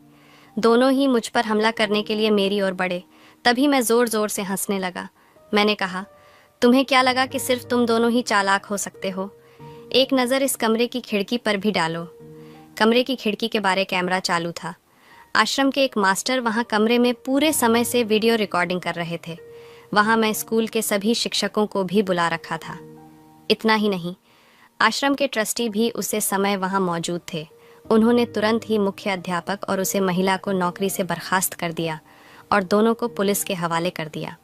दोनों ही मुझ पर हमला करने के लिए मेरी ओर बढ़े। तभी मैं ज़ोर ज़ोर से हंसने लगा। मैंने कहा, तुम्हें क्या लगा कि सिर्फ तुम दोनों ही चालाक हो सकते हो? एक नज़र इस कमरे की खिड़की पर भी डालो। कमरे की खिड़की के बारे कैमरा चालू था। आश्रम के एक मास्टर वहाँ कमरे में पूरे समय से वीडियो रिकॉर्डिंग कर रहे थे। वहाँ मैं स्कूल के सभी शिक्षकों को भी बुला रखा था। इतना ही नहीं, आश्रम के ट्रस्टी भी उसे समय वहाँ मौजूद थे। उन्होंने तुरंत ही मुख्य अध्यापक और उसे महिला को नौकरी से बर्खास्त कर दिया और दोनों को पुलिस के हवाले कर दिया।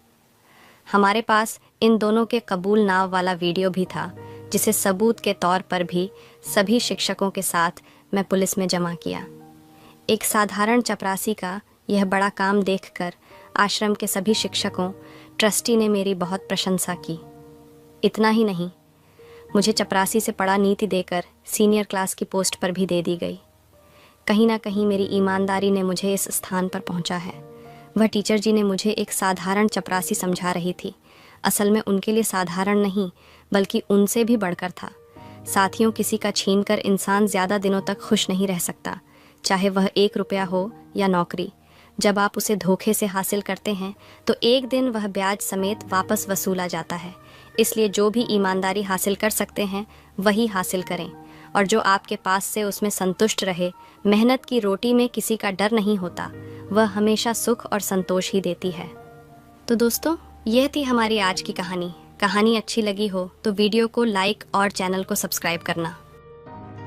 हमारे पास इन दोनों के कबूल नाव वाला वीडियो भी था, जिसे सबूत के तौर पर भी सभी शिक्षकों के साथ मैं पुलिस में जमा किया। एक साधारण चपरासी का यह बड़ा काम देखकर आश्रम के सभी शिक्षकों, ट्रस्टी ने मेरी बहुत प्रशंसा की। इतना ही नहीं, मुझे चपरासी से पढ़ा नीति देकर सीनियर क्लास की पोस्ट पर भी दे दी गई। कहीं ना कहीं मेरी ईमानदारी ने मुझे इस स्थान पर पहुंचा है। वह टीचर जी ने मुझे एक साधारण चपरासी समझा रही थी। असल में उनके लिए साधारण नहीं, बल्कि उनसे भी बढ़कर था। साथियों, किसी का छीन कर इंसान ज़्यादा दिनों तक खुश नहीं रह सकता, चाहे वह 1 रुपया हो या नौकरी। जब आप उसे धोखे से हासिल करते हैं तो एक दिन वह ब्याज समेत वापस वसूला जाता है। इसलिए जो भी ईमानदारी हासिल कर सकते हैं वही हासिल करें, और जो आपके पास से उसमें संतुष्ट रहे। मेहनत की रोटी में किसी का डर नहीं होता, वह हमेशा सुख और संतोष ही देती है। तो दोस्तों, यह थी हमारी आज की कहानी। कहानी अच्छी लगी हो तो वीडियो को लाइक और चैनल को सब्सक्राइब करना।